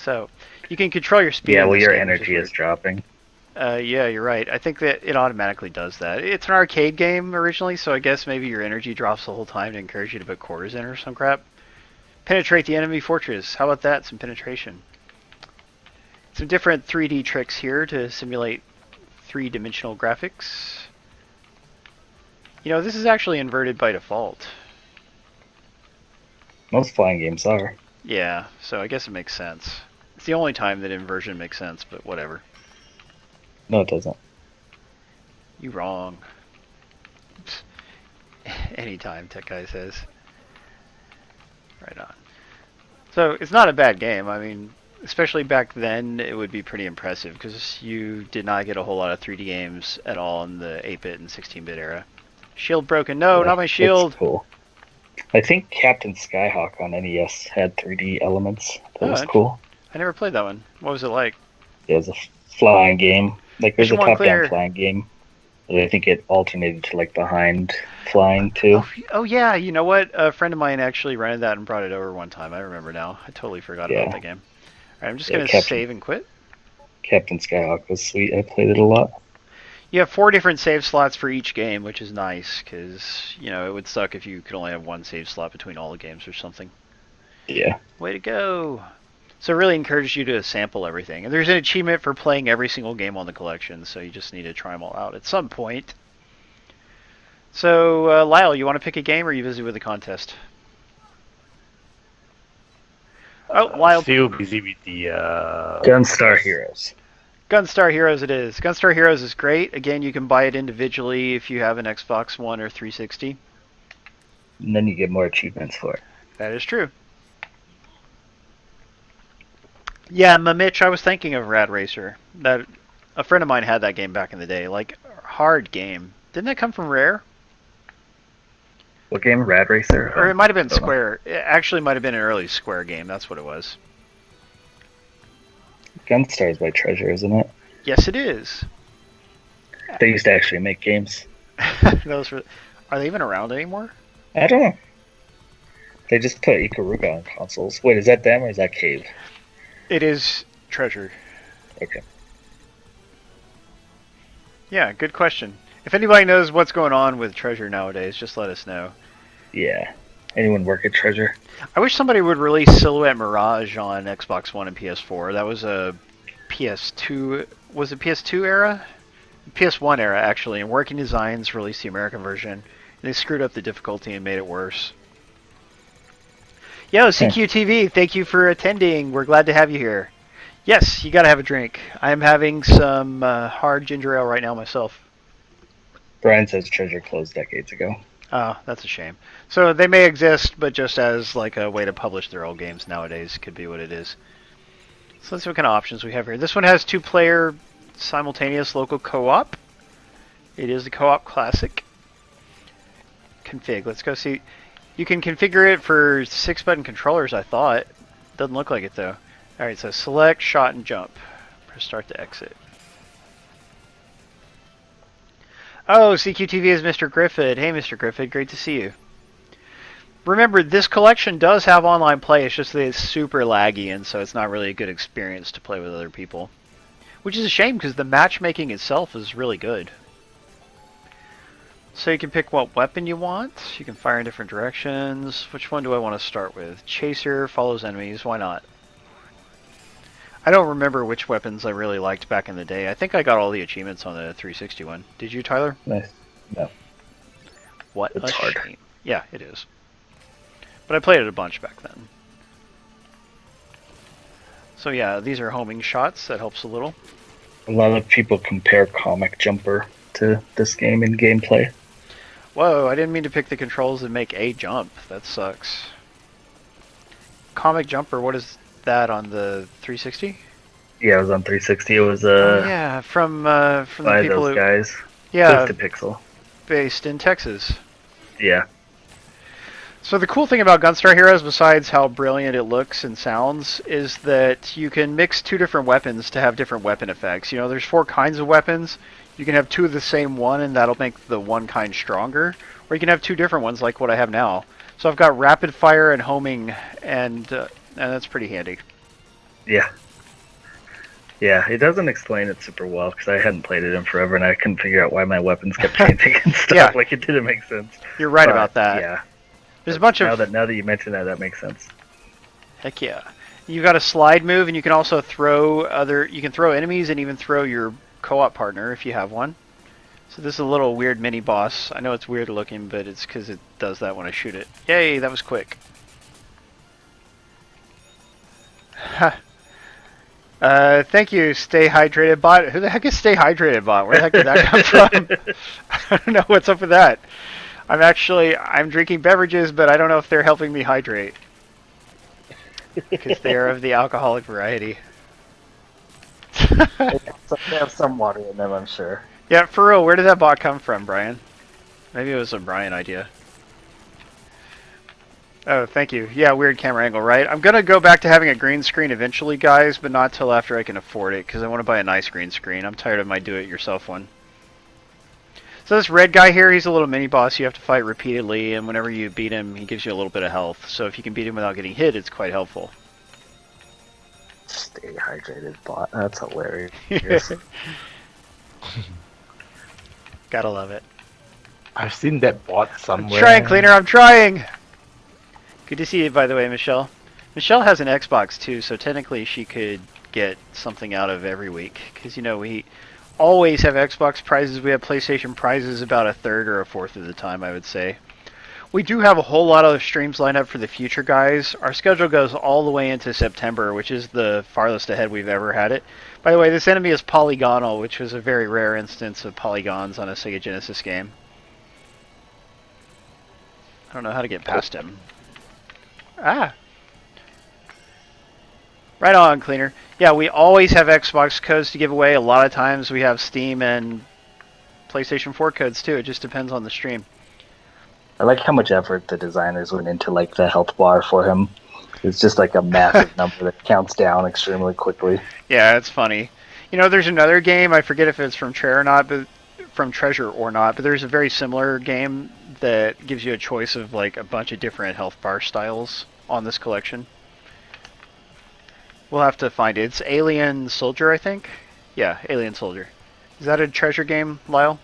So, you can control your speed.
Yeah, well, your energy is dropping.
Yeah, you're right. I think that it automatically does that. It's an arcade game originally, so I guess maybe your energy drops the whole time to encourage you to put quarters in or some crap. Penetrate the enemy fortress. How about that? Some penetration. Some different 3D tricks here to simulate three-dimensional graphics. This is actually inverted by default.
Most flying games are.
Yeah, so I guess it makes sense. It's the only time that inversion makes sense, but whatever.
No, it doesn't.
You wrong. Anytime, Tech Guy says. Right on. So, it's not a bad game. I mean, especially back then, it would be pretty impressive, because you did not get a whole lot of 3D games at all in the 8-bit and 16-bit era. Shield broken. No, not my shield.
That's cool. I think Captain Skyhawk on NES had 3D elements. That was cool.
I never played that one. What was it like?
It was a flying game. Like, there's a top-down flying game. But I think it alternated to, like, behind flying, too.
Oh, yeah. You know what? A friend of mine actually rented that and brought it over one time. I remember now. I totally forgot about that game. All right, I'm just going to save and quit.
Captain Skyhawk was sweet. I played it a lot.
You have 4 different save slots for each game, which is nice, because, it would suck if you could only have one save slot between all the games or something.
Yeah.
Way to go. So it really encourages you to sample everything. And there's an achievement for playing every single game on the collection, so you just need to try them all out at some point. So, Lyle, you want to pick a game, or are you busy with the contest? Oh, Lyle.
Still busy with the...
Gunstar Heroes.
Gunstar Heroes it is. Gunstar Heroes is great. Again, you can buy it individually if you have an Xbox One or 360.
And then you get more achievements for it.
That is true. Yeah, Mitch, I was thinking of Rad Racer. That a friend of mine had that game back in the day. Like, hard game. Didn't that come from Rare?
What game? Rad Racer?
Or it might have been Square. It actually might have been an early Square game. That's what it was.
Gunstar's by Treasure, isn't it?
Yes, it is.
They used to actually make games.
Are they even around anymore?
I don't know. They just put Ikaruga on consoles. Wait, is that them or is that Cave?
It is Treasure.
Okay.
Yeah, good question. If anybody knows what's going on with Treasure nowadays, just let us know.
Yeah. Anyone work at Treasure?
I wish somebody would release Silhouette Mirage on Xbox One and PS4. That was a PS2. Was it PS2 era? PS1 era, actually. And Working Designs released the American version. And they screwed up the difficulty and made it worse. Yo, CQTV, thank you for attending. We're glad to have you here. Yes, you gotta have a drink. I'm having some hard ginger ale right now myself.
Brian says Treasure closed decades ago.
Oh, that's a shame. So they may exist, but just as like a way to publish their old games nowadays could be what it is. So let's see what kind of options we have here. This one has 2-player simultaneous local co-op. It is the co-op classic. Config. Let's go see. You can configure it for 6-button controllers, I thought. Doesn't look like it though. Alright, so select, shot, and jump. Press start to exit. Oh, CQTV is Mr. Griffith. Hey, Mr. Griffith, great to see you. Remember, this collection does have online play, it's just that it's super laggy, and so it's not really a good experience to play with other people. Which is a shame, because the matchmaking itself is really good. So you can pick what weapon you want. You can fire in different directions. Which one do I want to start with? Chaser, follows enemies, why not? I don't remember which weapons I really liked back in the day. I think I got all the achievements on the 360 one. Did you, Tyler?
Nice. No.
What
it's
a
hard.
shame. Yeah, it is. But I played it a bunch back then. So yeah, these are homing shots. That helps a little.
A lot of people compare Comic Jumper to this game in gameplay.
Whoa, I didn't mean to pick the controls that make a jump. That sucks. Comic Jumper, what is that on the 360?
Yeah, it was on 360. It was
yeah, from the
by
people
those guys.
yeah,
Click to Pixel.
based in Texas.
Yeah.
So the cool thing about Gunstar Heroes, besides how brilliant it looks and sounds, is that you can mix 2 different weapons to have different weapon effects. You know, there's 4 kinds of weapons. You can have 2 of the same one, and that'll make the one kind stronger. Or you can have 2 different ones, like what I have now. So I've got rapid fire and homing, and that's pretty handy.
Yeah. Yeah, it doesn't explain it super well, because I hadn't played it in forever, and I couldn't figure out why my weapons kept changing and stuff.
Yeah.
Like, it didn't make sense.
You're right
But,
about that.
Yeah.
There's a bunch of...
Now that you mention that, that makes sense.
Heck yeah. You've got a slide move, and you can also throw you can throw enemies and even throw your co-op partner if you have one. So this is a little weird mini boss. I know it's weird looking, but it's because it does that when I shoot it. Yay, that was quick. Thank you, Stay Hydrated Bot. Who the heck is Stay Hydrated Bot? Where the heck did that come from? I don't know what's up with that. I'm drinking beverages, but I don't know if they're helping me hydrate. Because they are of the alcoholic variety.
They have some water in them, I'm sure.
Yeah, for real, where did that bot come from, Brian? Maybe it was a Brian idea. Oh, thank you. Yeah, weird camera angle, right? I'm going to go back to having a green screen eventually, guys, but not till after I can afford it, because I want to buy a nice green screen. I'm tired of my do-it-yourself one. So this red guy here, he's a little mini-boss you have to fight repeatedly, and whenever you beat him, he gives you a little bit of health. So if you can beat him without getting hit, it's quite helpful.
Stay hydrated, bot. That's hilarious.
Gotta love it.
I've seen that bot somewhere.
I'm trying, Cleaner, I'm trying! Good to see you, by the way, Michelle. Michelle has an Xbox, too, so technically she could get something out of every week. Because, you know, we always have Xbox prizes. We have PlayStation prizes about a third or a fourth of the time, I would say. We do have a whole lot of streams lined up for the future, guys. Our schedule goes all the way into September, which is the farthest ahead we've ever had it. By the way, this enemy is polygonal, which was a very rare instance of polygons on a Sega Genesis game. I don't know how to get past him. Ah! Right on, Cleaner. Yeah, we always have Xbox codes to give away. A lot of times we have Steam and PlayStation 4 codes too. It just depends on the stream.
I like how much effort the designers went into like the health bar for him. It's just like a massive number that counts down extremely quickly.
Yeah, it's funny. You know, there's another game, I forget if it's from Treasure or not, but there's a very similar game that gives you a choice of like a bunch of different health bar styles on this collection. We'll have to find it. It's Alien Soldier, I think. Yeah, Alien Soldier. Is that a Treasure game, Lyle?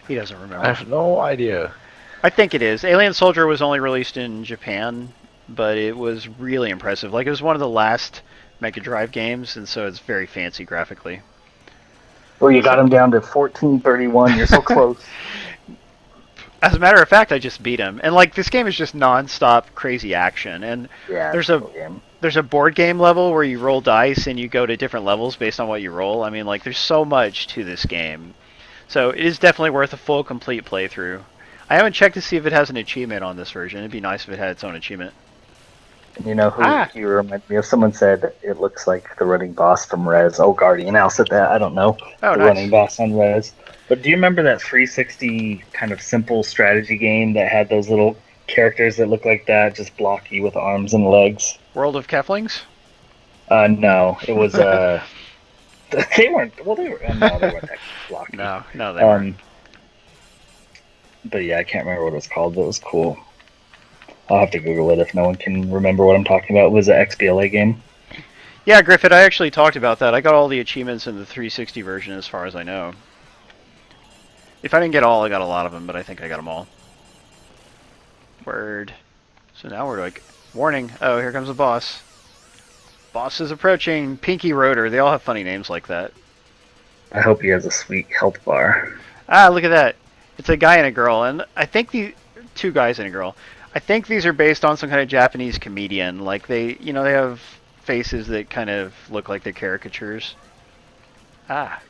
He doesn't remember.
I have no idea.
I think it is. Alien Soldier was only released in Japan, but it was really impressive. Like, it was one of the last Mega Drive games, and so it's very fancy graphically.
Well, you got him down to 1431. You're so close.
As a matter of fact, I just beat him. And, like, this game is just non-stop crazy action. And
Yeah,
there's
it's
a
cool game.
there's a board game level where you roll dice and you go to different levels based on what you roll. I mean, like, there's so much to this game. So it is definitely worth a full, complete playthrough. I haven't checked to see if it has an achievement on this version. It'd be nice if it had its own achievement.
You know who you remind me of? Someone said it looks like the running boss from Rez. Oh, Guardian Al said that. I don't know.
Oh,
the
nice.
running boss on Rez. But do you remember that 360 kind of simple strategy game that had those little characters that look like that, just blocky with arms and legs?
World of Keflings?
No. It was, they weren't, well, they were, no, they weren't that blocky.
No, they weren't.
But yeah, I can't remember what it was called, but it was cool. I'll have to Google it if no one can remember what I'm talking about. It was an XBLA game.
Yeah, Griffith, I actually talked about that. I got all the achievements in the 360 version as far as I know. If I didn't get all, I got a lot of them, but I think I got them all. Word. So now we're like, warning. Oh, here comes the boss. Boss is approaching. Pinky Rotor. They all have funny names like that.
I hope he has a sweet health bar.
Ah, look at that. It's a guy and a girl, and I think two guys and a girl. I think these are based on some kind of Japanese comedian. Like they have faces that kind of look like they're caricatures. Ah.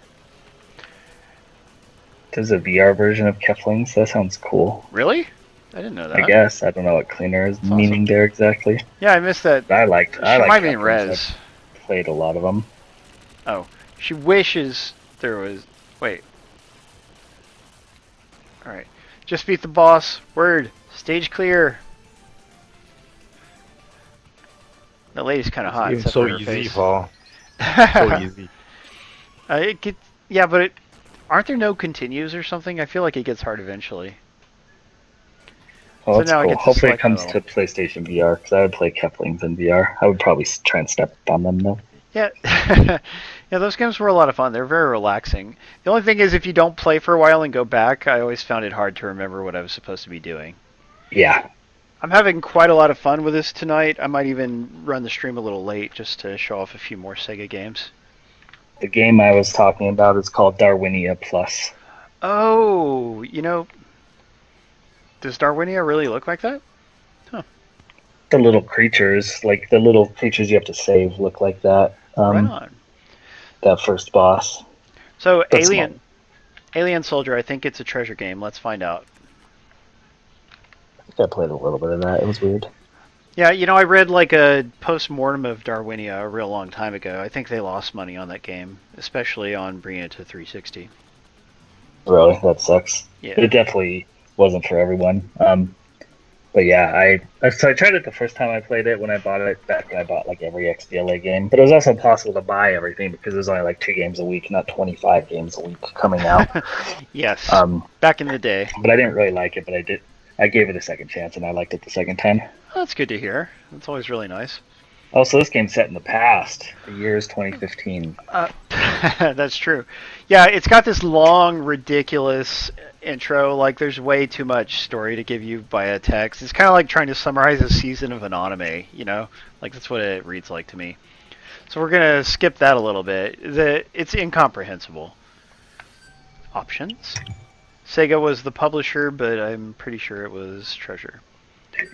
There's a VR version of Keflings. That sounds cool.
Really? I didn't know that.
I guess. I don't know what cleaner is meaning there exactly.
Yeah, I missed that.
I liked
might be in
Keflings.
Rez.
I played a lot of them.
Oh. She wishes there was... Wait. Alright. Just beat the boss. Word. Stage clear. The lady's kind of hot.
It's
except
so
for her
easy,
face.
Paul. So easy.
Yeah, but aren't there no continues or something? I feel like it gets hard eventually.
Well,
So
that's
now I
cool.
get to
Hopefully it
select
comes
the
to PlayStation VR, because I would play Keflings in VR. I would probably try and step on them, though.
Yeah. Yeah, those games were a lot of fun. They're very relaxing. The only thing is, if you don't play for a while and go back, I always found it hard to remember what I was supposed to be doing.
Yeah.
I'm having quite a lot of fun with this tonight. I might even run the stream a little late just to show off a few more Sega games.
The game I was talking about is called Darwinia Plus.
Oh, does Darwinia really look like that?
The little creatures, you have to save, look like that.
Right on.
That first boss.
So,
That's
Alien Soldier, I think it's a treasure game. Let's find out.
I think I played a little bit of that. It was weird.
Yeah, I read like a post-mortem of Darwinia a real long time ago. I think they lost money on that game, especially on bringing it to 360.
Really? That sucks.
Yeah.
It definitely wasn't for everyone. But yeah, I tried it the first time I played it when I bought it, back when I bought like every XBLA game. But it was also possible to buy everything because there's only like 2 games a week, not 25 games a week coming out.
Yes. Back in the day.
But I didn't really like it, but I gave it a second chance and I liked it the second time.
Oh, that's good to hear. That's always really nice.
Also, this game's set in the past. The year is 2015.
That's true. Yeah, it's got this long, ridiculous intro. Like, there's way too much story to give you by a text. It's kind of like trying to summarize a season of an anime, Like, that's what it reads like to me. So we're going to skip that a little bit. It's incomprehensible. Options. Sega was the publisher, but I'm pretty sure it was Treasure.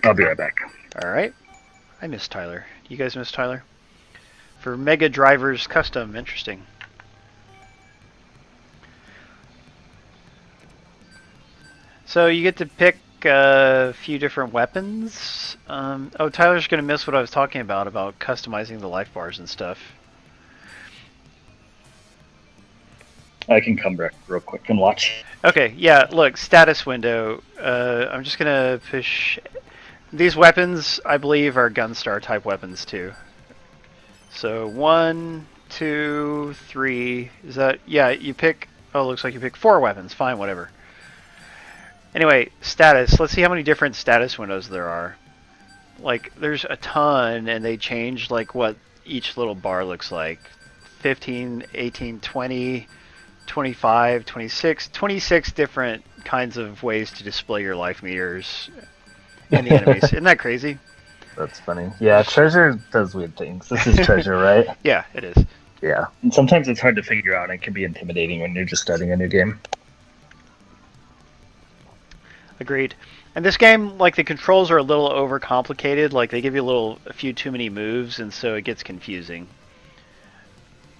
I'll be right back.
All right. I miss Tyler. You guys miss Tyler? For Mega Drivers Custom. Interesting. So you get to pick a few different weapons. Tyler's going to miss what I was talking about customizing the life bars and stuff.
I can come back real quick and watch.
Okay, yeah, look, status window. I'm just going to push... These weapons, I believe, are Gunstar type weapons too. So 1, 2, 3. Is that... Yeah, you pick... Oh, it looks like you pick 4 weapons. Fine, whatever. Anyway, status. Let's see how many different status windows there are. Like, there's a ton, and they change, like, what each little bar looks like. 15, 18, 20, 25, 26, 26 different kinds of ways to display your life meters and the enemies. Isn't that crazy?
That's funny. Yeah, Treasure does weird things. This is Treasure, right?
Yeah, it is.
Yeah. And sometimes it's hard to figure out. It can be intimidating when you're just starting a new game.
Agreed. And this game, like, the controls are a little overcomplicated. Like, they give you a few too many moves, and so it gets confusing.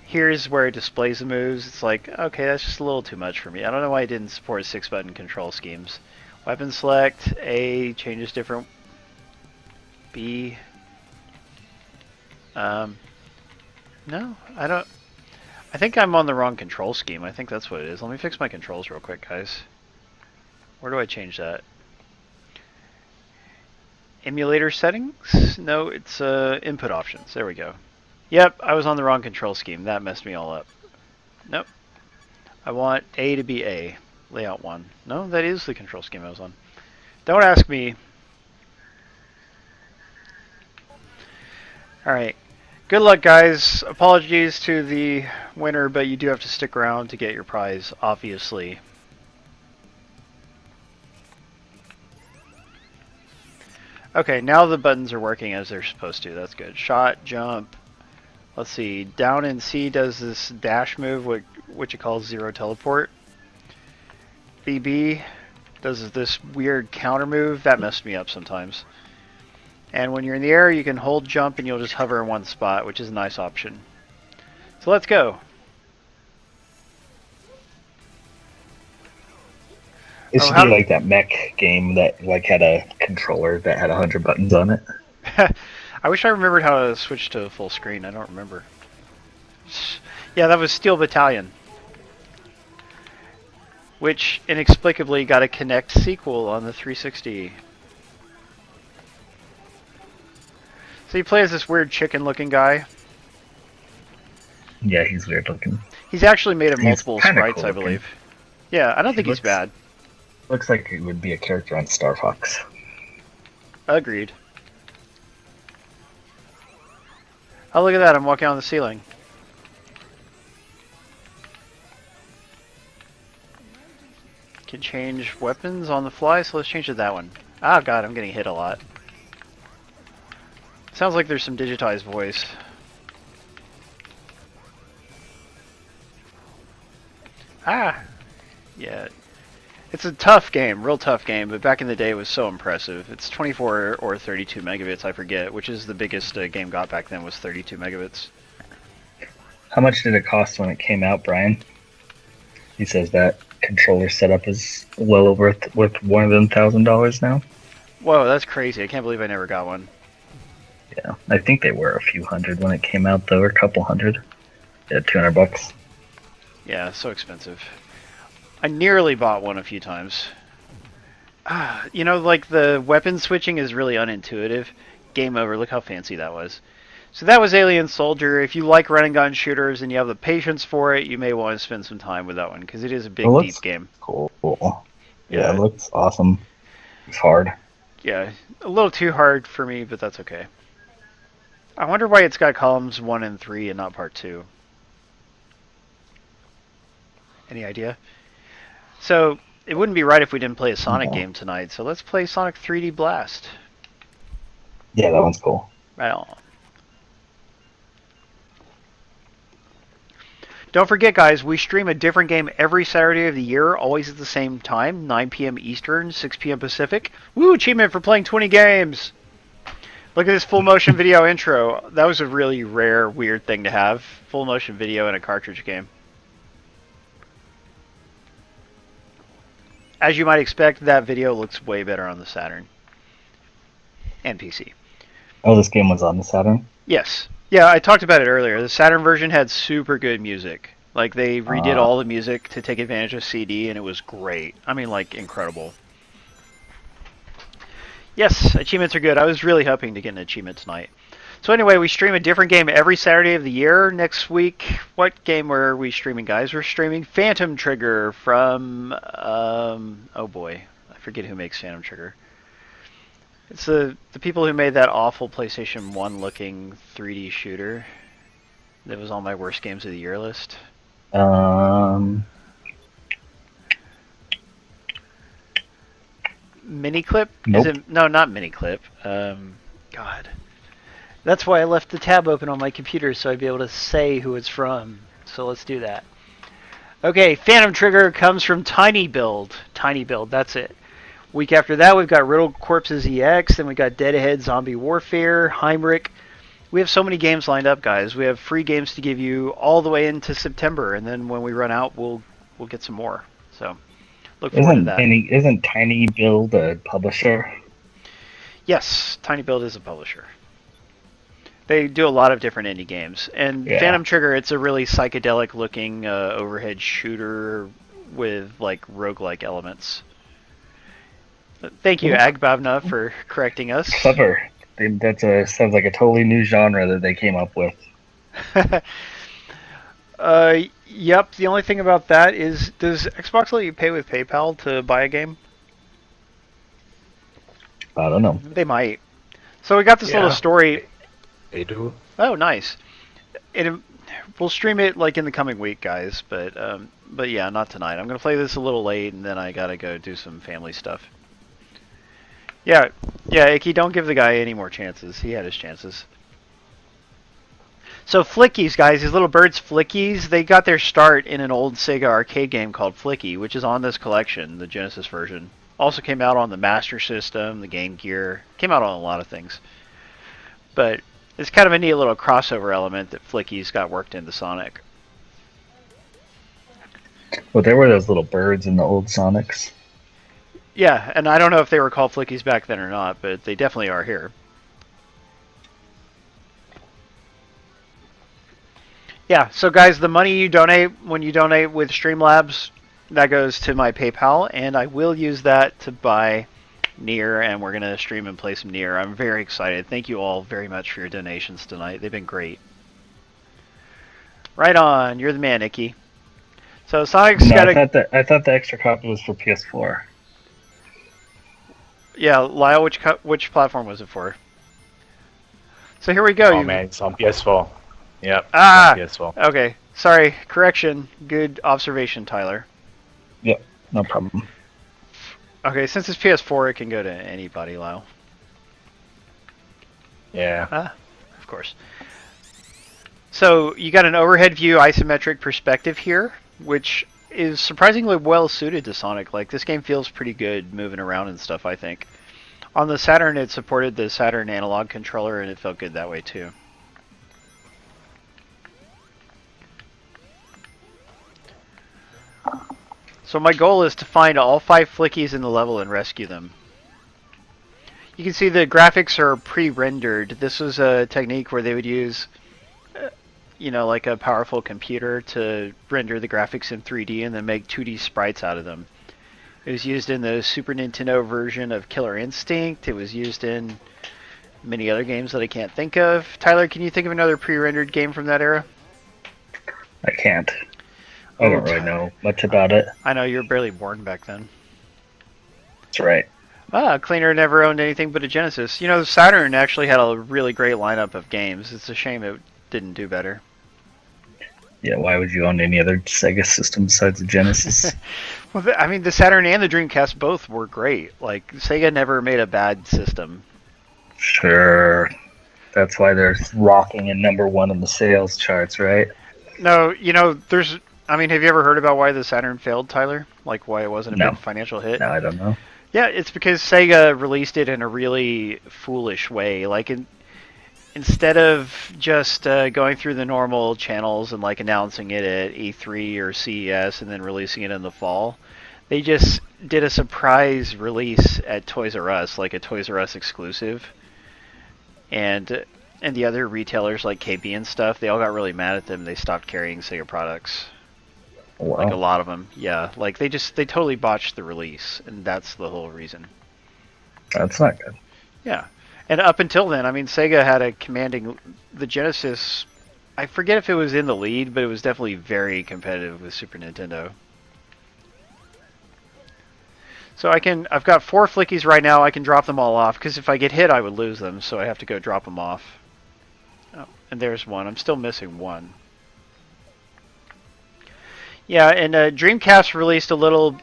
Here's where it displays the moves. It's like, okay, that's just a little too much for me. I don't know why it didn't support 6-button control schemes. Weapon select, A changes different. B. No, I don't. I think I'm on the wrong control scheme. I think that's what it is. Let me fix my controls real quick, guys. Where do I change that? Emulator settings? No, it's input options. There we go. Yep, I was on the wrong control scheme. That messed me all up. Nope. I want A to be A. Layout 1. No, that is the control scheme I was on. Don't ask me. Alright. Good luck, guys. Apologies to the winner, but you do have to stick around to get your prize, obviously. Okay, now the buttons are working as they're supposed to. That's good. Shot, jump. Let's see. Down in C does this dash move, which it calls zero teleport. BB does this weird counter move. That messed me up sometimes. And when you're in the air, you can hold jump and you'll just hover in one spot, which is a nice option. So let's go.
It should be like that mech game that like had a controller that had 100 buttons on it.
I wish I remembered how to switch to full screen. I don't remember. Yeah, that was Steel Battalion, which inexplicably got a Kinect sequel on the 360. So you play as this weird chicken-looking guy.
Yeah, he's weird looking.
He's actually made of multiple sprites,
cool
I believe. Yeah, I don't think he's bad.
Looks like he would be a character on Star Fox.
Agreed. Oh, look at that. I'm walking on the ceiling. Can change weapons on the fly, so let's change to that one. Oh god, I'm getting hit a lot. Sounds like there's some digitized voice. Ah! Yeah. It's a tough game, real tough game, but back in the day it was so impressive. It's 24 or 32 megabits, I forget, which is the biggest game got back then was 32 megabits.
How much did it cost when it came out, Brian? He says that controller setup is well over worth more than $1,000 now.
Whoa, that's crazy. I can't believe I never got one.
Yeah, I think they were a few hundred when it came out, though, or a couple hundred. Yeah, $200.
Yeah, so expensive. I nearly bought one a few times. You know, like the weapon switching is really unintuitive. Game over. Look how fancy that was. So that was Alien Soldier. If you like run and gun shooters and you have the patience for it, you may want to spend some time with that one because it is a big, deep game.
Cool. Yeah, it looks awesome. It's hard.
Yeah, a little too hard for me, but that's okay. I wonder why it's got columns 1 and 3 and not part 2. Any idea? So, it wouldn't be right if we didn't play a Sonic game tonight, so let's play Sonic 3D Blast.
Yeah, that one's cool.
Right on. Don't forget, guys, we stream a different game every Saturday of the year, always at the same time, 9 p.m. Eastern, 6 p.m. Pacific. Woo, achievement for playing 20 games! Look at this full motion video intro. That was a really rare, weird thing to have. Full motion video in a cartridge game. As you might expect, that video looks way better on the Saturn. And PC.
Oh, this game was on the Saturn?
Yes. Yeah, I talked about it earlier. The Saturn version had super good music. Like, they redid all the music to take advantage of CD, and it was great. I mean, like, incredible. Yes, achievements are good. I was really hoping to get an achievement tonight. So anyway, we stream a different game every Saturday of the year. Next week, what game are we streaming, guys? We're streaming Phantom Trigger from, oh boy, I forget who makes Phantom Trigger. It's the people who made that awful PlayStation 1 looking 3D shooter that was on my worst games of the year list. Mini clip?
Nope.
Is it? No, not mini clip. God. That's why I left the tab open on my computer so I'd be able to say who it's from. So let's do that. Okay, Phantom Trigger comes from Tiny Build. Tiny Build, that's it. Week after that, we've got Riddle Corpses EX, then we got Dead Ahead Zombie Warfare, Heimrich. We have so many games lined up, guys. We have free games to give you all the way into September, and then when we run out, we'll get some more. So look forward to that.
Isn't Tiny Build a publisher?
Yes, Tiny Build is a publisher. They do a lot of different indie games. And
Yeah.
Phantom Trigger, it's a really psychedelic looking overhead shooter with like roguelike elements. Thank you, Agbavna, for correcting us.
Clever. Sounds like a totally new genre that they came up with.
Yep, the only thing about that is, does Xbox let you pay with PayPal to buy a game?
I don't know.
They might. So we got this little story.
They do.
Oh, nice. We'll stream it like in the coming week, guys. But yeah, not tonight. I'm gonna play this a little late, and then I gotta go do some family stuff. Yeah, Icky, don't give the guy any more chances. He had his chances. So Flickies, guys, these little birds, Flickies, they got their start in an old Sega arcade game called Flicky, which is on this collection, the Genesis version. Also came out on the Master System, the Game Gear. Came out on a lot of things. But it's kind of a neat little crossover element that Flickies got worked into Sonic.
Well, there were those little birds in the old Sonics.
Yeah, and I don't know if they were called Flickies back then or not, but they definitely are here. Yeah, so guys, the money you donate, when you donate with Streamlabs, that goes to my PayPal, and I will use that to buy Nier, and we're going to stream and play some Nier. I'm very excited. Thank you all very much for your donations tonight. They've been great. Right on. You're the man, Icky. So Sonic's got a...
I thought the extra copy was for PS4.
Yeah, Lyle, which platform was it for? So here we go.
Oh man, it's on PS4. Yep.
Ah,
PS4.
okay. Sorry, correction. Good observation, Tyler.
Yep, no problem.
Okay, since it's PS4, it can go to anybody, Lyle.
Yeah.
Ah, of course. So you got an overhead view isometric perspective here, which is surprisingly well suited to Sonic. Like, this game feels pretty good moving around and stuff, I think. On the Saturn, it supported the Saturn analog controller, and it felt good that way too. So my goal is to find all 5 Flickies in the level and rescue them. You can see the graphics are pre-rendered. This was a technique where they would use, you know, like a powerful computer to render the graphics in 3D and then make 2D sprites out of them. It was used in the Super Nintendo version of Killer Instinct. It was used in many other games that I can't think of. Tyler, can you think of another pre-rendered game from that era?
I can't. I don't really know much about it.
I know, you were barely born back then.
That's right.
Ah, Cleaner never owned anything but a Genesis. You know, Saturn actually had a really great lineup of games. It's a shame it didn't do better.
Yeah, why would you own any other Sega system besides the Genesis?
Well, I mean, the Saturn and the Dreamcast both were great. Like, Sega never made a bad system.
Sure. That's why they're rocking in #1 in the sales charts, right?
No, you know, there's... I mean, have you ever heard about why the Saturn failed, Tyler? Like, why it wasn't a big financial hit?
No, I don't know.
Yeah, it's because Sega released it in a really foolish way. Like, instead of just going through the normal channels and, like, announcing it at E3 or CES and then releasing it in the fall, they just did a surprise release at Toys R Us, like a Toys R Us exclusive. And the other retailers, like KB and stuff, they all got really mad at them. They stopped carrying Sega products.
Wow.
Like a lot of them, yeah. Like they totally botched the release, and that's the whole reason.
That's not good.
Yeah, and up until then, I mean, Sega had a commanding. The Genesis, I forget if it was in the lead, but it was definitely very competitive with Super Nintendo. So I've got 4 Flickies right now. I can drop them all off because if I get hit, I would lose them. So I have to go drop them off. Oh, and there's one. I'm still missing one. Yeah, and Dreamcast released a little...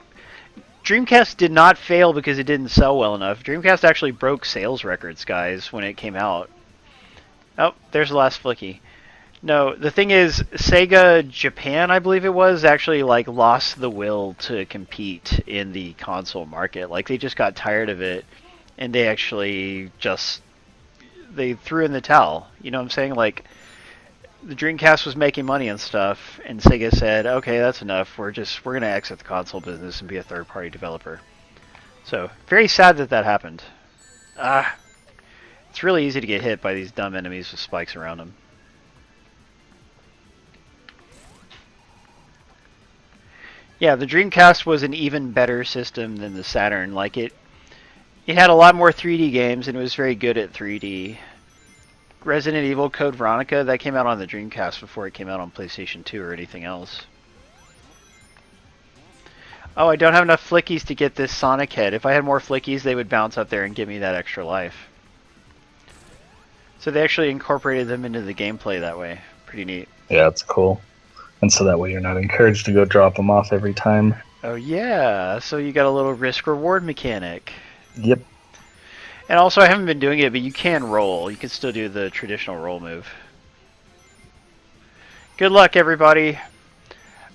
Dreamcast did not fail because it didn't sell well enough. Dreamcast actually broke sales records, guys, when it came out. Oh, there's the last flicky. No, the thing is, Sega Japan, I believe it was, actually like lost the will to compete in the console market. Like they just got tired of it, and they actually just they threw in the towel. You know what I'm saying? Like the Dreamcast was making money and stuff, and Sega said, "Okay, that's enough. We're gonna exit the console business and be a third-party developer." So very sad that that happened. It's really easy to get hit by these dumb enemies with spikes around them. Yeah, the Dreamcast was an even better system than the Saturn. Like it had a lot more 3D games and it was very good at 3D. Resident Evil Code Veronica, that came out on the Dreamcast before it came out on PlayStation 2 or anything else. Oh, I don't have enough flickies to get this Sonic head. If I had more flickies, they would bounce up there and give me that extra life. So they actually incorporated them into the gameplay that way. Pretty neat.
Yeah, it's cool. And so that way you're not encouraged to go drop them off every time.
Oh yeah, so you got a little risk-reward mechanic.
Yep.
And also, I haven't been doing it, but you can roll. You can still do the traditional roll move. Good luck, everybody.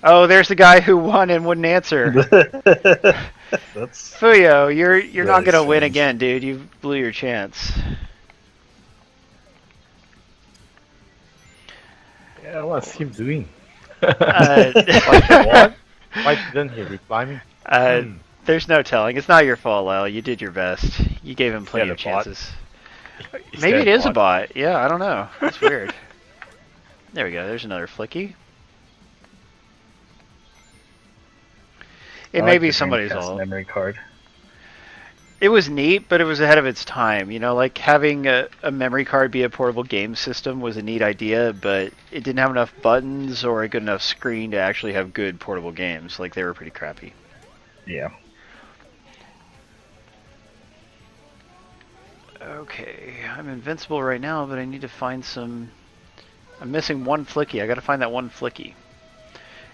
Oh, there's the guy who won and wouldn't answer.
That's
Fuyo, you're not
really
gonna win
strange.
again, dude. You blew your chance.
Yeah, what's him doing?
Uh,
Why didn't he reply me?
There's no telling. It's not your fault, Lyle. You did your best. You gave him plenty of
that a bot?
chances.
Is
Maybe
that
it is a
bot?
bot. Yeah, I don't know. That's weird. There we go. There's another flicky. It
I
may
like
be
the
somebody's
Dreamcast
fault.
memory card.
It was neat, but it was ahead of its time. You know, like having a memory card be a portable game system was a neat idea, but it didn't have enough buttons or a good enough screen to actually have good portable games. Like, they were pretty crappy.
Yeah.
Okay, I'm invincible right now, but I need to find some... I'm missing one flicky. I gotta find that one flicky.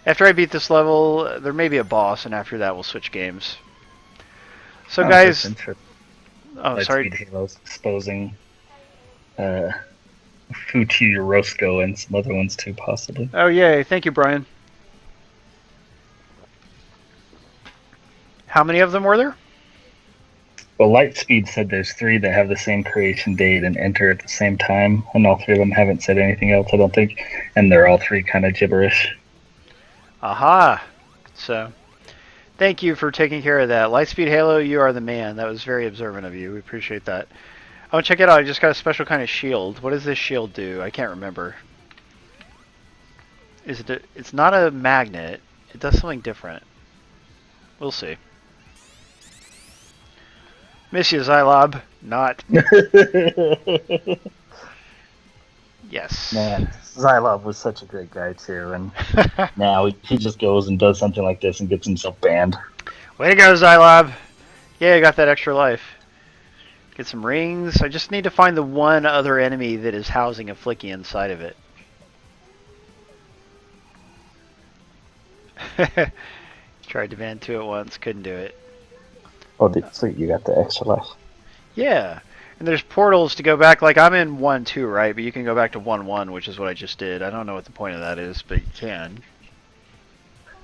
After I beat this level, there may be a boss, and after that we'll switch games. So guys... Oh, sorry.
Lightspeed Halo's exposing Fuchi Roscoe and some other ones too, possibly.
Oh, yay. Thank you, Brian. How many of them were there?
Well, Lightspeed said there's 3 that have the same creation date and enter at the same time, and all 3 of them haven't said anything else, I don't think, and they're all 3 kind of gibberish.
Aha! So, thank you for taking care of that. Lightspeed Halo, you are the man. That was very observant of you. We appreciate that. Oh, check it out. I just got a special kind of shield. What does this shield do? I can't remember. Is it? It's not a magnet. It does something different. We'll see. Miss you, Xylob. Not. Yes.
Man, Xylob was such a great guy too, and now he just goes and does something like this and gets himself banned.
Way to go, Xylob. Yeah, I got that extra life. Get some rings. I just need to find the one other enemy that is housing a flicky inside of it. Tried to ban 2 at once, couldn't do it.
Oh, so you got the extra life.
Yeah, and there's portals to go back. Like, I'm in 1-2, right? But you can go back to 1-1, which is what I just did. I don't know what the point of that is, but you can.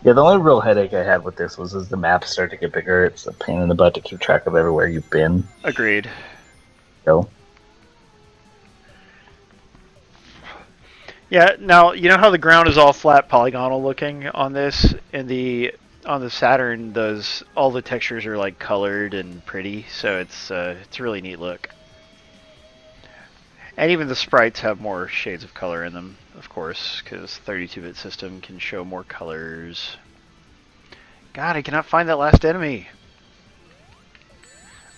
Yeah, the only real headache I had with this was as the maps start to get bigger, it's a pain in the butt to keep track of everywhere you've been.
Agreed.
So.
Yeah, now, you know how the ground is all flat polygonal looking on this? On the Saturn, all the textures are like colored and pretty, so it's a really neat look. And even the sprites have more shades of color in them, of course, because 32-bit system can show more colors. God, I cannot find that last enemy.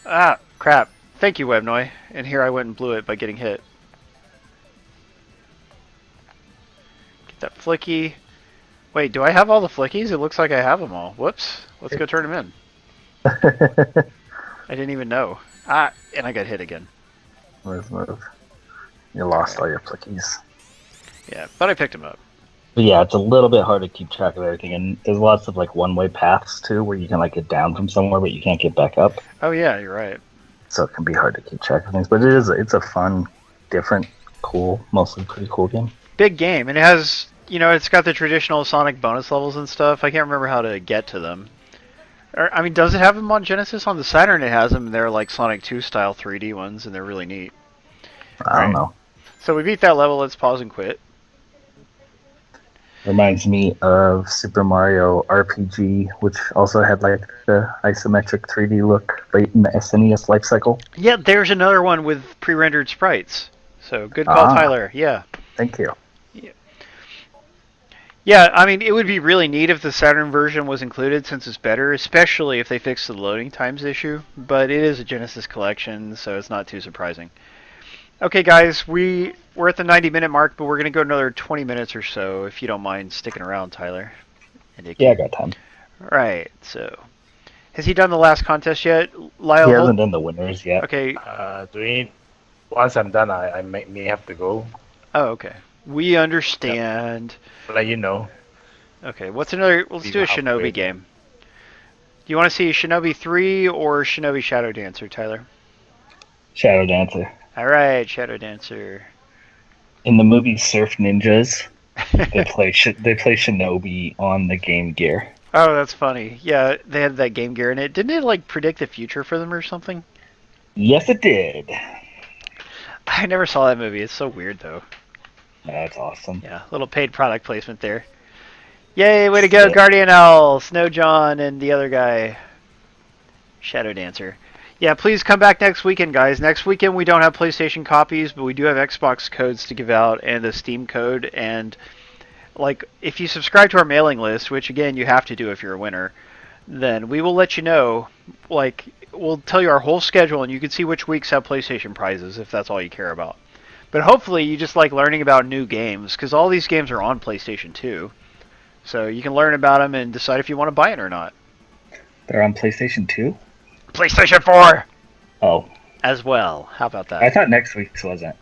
Ah, crap. Thank you, Webnoy. And here I went and blew it by getting hit. Get that flicky. Wait, do I have all the flickies? It looks like I have them all. Whoops. Let's go turn them in. I didn't even know. Ah, and I got hit again.
Move. You lost all your flickies.
Yeah, but I picked them up.
But yeah, it's a little bit hard to keep track of everything, and there's lots of like one-way paths too, where you can like get down from somewhere, but you can't get back up.
Oh yeah, you're right.
So it can be hard to keep track of things. But it's a fun, different, cool, mostly pretty cool game.
Big game, and it has, it's got the traditional Sonic bonus levels and stuff. I can't remember how to get to them. Or, I mean, does it have them on Genesis? On the Saturn, it has them. And they're like Sonic 2 style 3D ones, and they're really neat.
I don't know.
So we beat that level. Let's pause and quit.
Reminds me of Super Mario RPG, which also had like the isometric 3D look late in the SNES life cycle.
Yeah, there's another one with pre-rendered sprites. So good call, Tyler. Yeah.
Thank you.
Yeah, I mean, it would be really neat if the Saturn version was included since it's better, especially if they fix the loading times issue. But it is a Genesis collection, so it's not too surprising. Okay, guys, we're at the 90-minute mark, but we're going to go another 20 minutes or so, if you don't mind sticking around, Tyler.
Yeah, I got time.
All right, so has he done the last contest yet, Lyle?
He hasn't done the winners yet.
Okay.
Once I'm done, I may have to go.
Oh, okay. We understand.
I'll let you know.
Okay, what's another? Let's do a Shinobi game. Do you want to see Shinobi 3 or Shinobi Shadow Dancer, Tyler?
Shadow Dancer.
All right, Shadow Dancer.
In the movie Surf Ninjas, they play Shinobi on the Game Gear.
Oh, that's funny. Yeah, they had that Game Gear in it. Didn't it like predict the future for them or something?
Yes, it did.
I never saw that movie. It's so weird though.
That's awesome.
Yeah, little paid product placement there. Yay, way to go, Guardian Owl, Snow John, and the other guy, Shadow Dancer. Yeah, please come back next weekend, guys. Next weekend we don't have PlayStation copies, but we do have Xbox codes to give out and a Steam code. And like, if you subscribe to our mailing list, which again you have to do if you're a winner, then we will let you know. Like, we'll tell you our whole schedule, and you can see which weeks have PlayStation prizes if that's all you care about. But hopefully you just like learning about new games, because all these games are on PlayStation 2. So you can learn about them and decide if you want to buy it or not.
They're on PlayStation 2?
PlayStation 4!
Oh.
As well. How about that?
I thought next week's wasn't.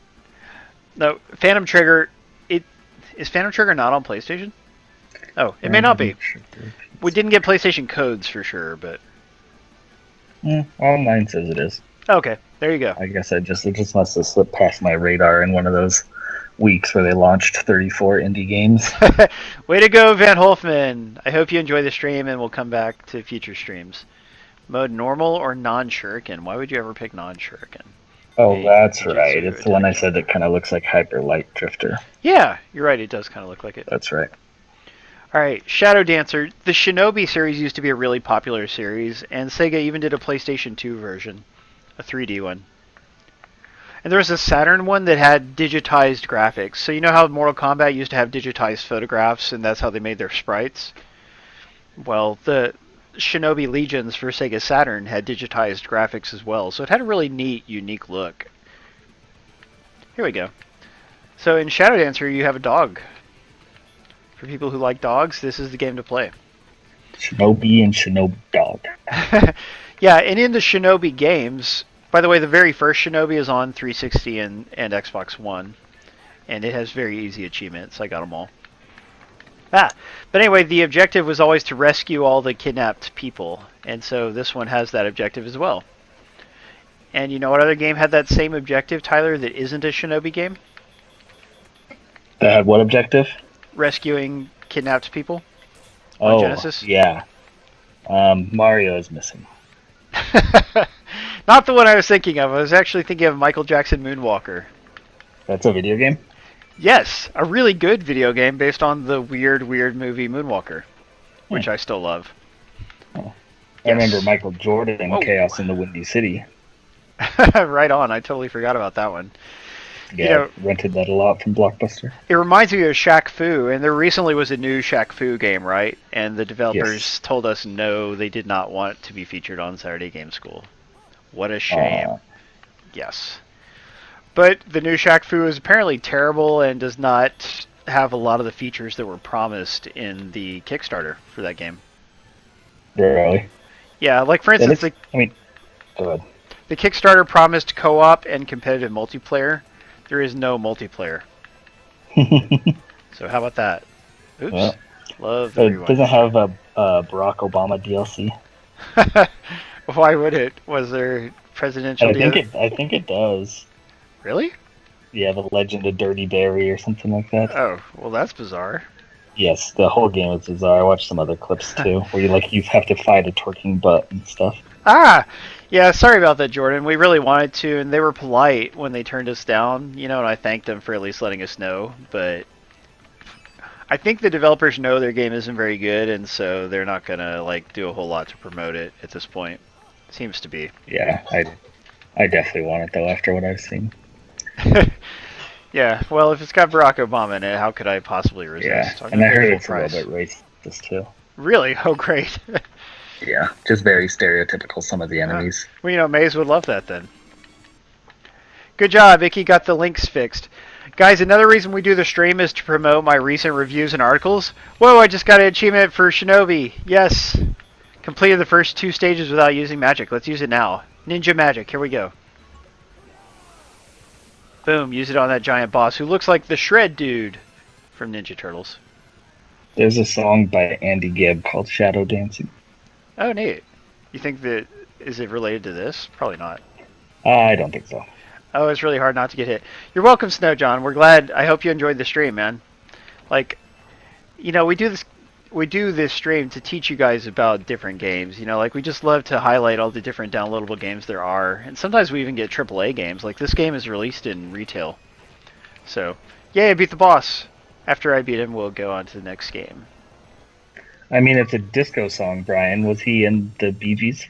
No, Phantom Trigger... Is Phantom Trigger not on PlayStation? Oh, it may not be. We didn't get PlayStation codes for sure, but...
Online says it is.
Okay, there you go.
I guess it just must have slipped past my radar in one of those weeks where they launched 34 indie games.
Way to go, Van Holfman. I hope you enjoy the stream and we'll come back to future streams. Mode normal or non-shuriken? Why would you ever pick non-shuriken?
Oh, that's right. It's the one I said that kind of looks like Hyper Light Drifter.
Yeah, you're right. It does kind of look like it.
That's right.
All right, Shadow Dancer. The Shinobi series used to be a really popular series, and Sega even did a PlayStation 2 version, a 3D one. And there was a Saturn one that had digitized graphics. So you know how Mortal Kombat used to have digitized photographs, and that's how they made their sprites? Well, the Shinobi Legions for Sega Saturn had digitized graphics as well, so it had a really neat, unique look. Here we go. So in Shadow Dancer, you have a dog. For people who like dogs, this is the game to play.
Shinobi and Shinobi Dog.
Yeah, and in the Shinobi games, by the way, the very first Shinobi is on 360 and Xbox One, and it has very easy achievements. I got them all. But anyway, the objective was always to rescue all the kidnapped people, and so this one has that objective as well. And you know what other game had that same objective, Tyler, that isn't a Shinobi game?
That had what objective?
Rescuing kidnapped people
on
Genesis?
Yeah. Mario is missing.
Not the one I was thinking of. I was actually thinking of Michael Jackson Moonwalker.
That's a video game?
Yes, a really good video game based on the weird movie Moonwalker, which I still love.
Oh. I remember Michael Jordan and Chaos in the Windy City.
Right on. I totally forgot about that one.
Yeah, rented that a lot from Blockbuster.
It reminds me of Shaq Fu, and there recently was a new Shaq Fu game, right? And the developers told us no, they did not want to be featured on Saturday Game School. What a shame. Yes. But the new Shaq Fu is apparently terrible and does not have a lot of the features that were promised in the Kickstarter for that game.
Really?
Yeah, like for instance,
go ahead.
The Kickstarter promised co-op and competitive multiplayer. There is no multiplayer. So how about that? Oops.
Yeah.
Love the
It
rewind.
doesn't have a Barack Obama DLC.
Why would it? Was there presidential?
I think it does.
Really?
Yeah, the Legend of Dirty Barry or something like that.
Oh, well, that's bizarre.
Yes, the whole game is bizarre. I watched some other clips too, where you have to fight a twerking butt and stuff.
Ah, yeah. Sorry about that, Jordan. We really wanted to, and they were polite when they turned us down. And I thanked them for at least letting us know. But I think the developers know their game isn't very good, and so they're not gonna do a whole lot to promote it at this point. Seems to be.
Yeah, I definitely want it though after what I've seen.
Yeah, well, if it's got Barack Obama in it, how could I possibly resist?
Yeah, and I heard it's a little bit racist too.
Really? Oh, great.
Yeah, just very stereotypical, some of the enemies.
Well, Maze would love that then. Good job, Icky got the links fixed. Guys, another reason we do the stream is to promote my recent reviews and articles. Whoa, I just got an achievement for Shinobi. Yes. Completed the first 2 stages without using magic. Let's use it now. Ninja magic, here we go. Boom, use it on that giant boss who looks like the Shred Dude from Ninja Turtles.
There's a song by Andy Gibb called Shadow Dancing.
Oh, neat. You think is it related to this? Probably not.
I don't think so.
Oh, it's really hard not to get hit. You're welcome, Snow John. We're glad. I hope you enjoyed the stream, man. We do this stream to teach you guys about different games. We just love to highlight all the different downloadable games there are. And sometimes we even get AAA games. Like this game is released in retail. So, yay, I beat the boss. After I beat him, we'll go on to the next game.
I mean, it's a disco song, Brian. Was he in the Bee Gees?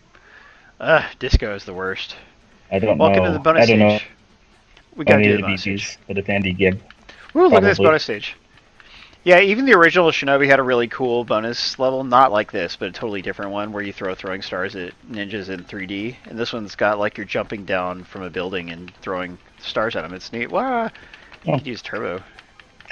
Disco is the worst.
I don't know.
Welcome to the bonus stage.
Know.
We got to do the
Bee
bonus
Gees,
stage.
but it's Andy Gibb.
Ooh, look at this bonus stage. Yeah, even the original Shinobi had a really cool bonus level. Not like this, but a totally different one where you throw throwing stars at ninjas in 3D. And this one's got you're jumping down from a building and throwing stars at them. It's neat. Wow. You could use turbo.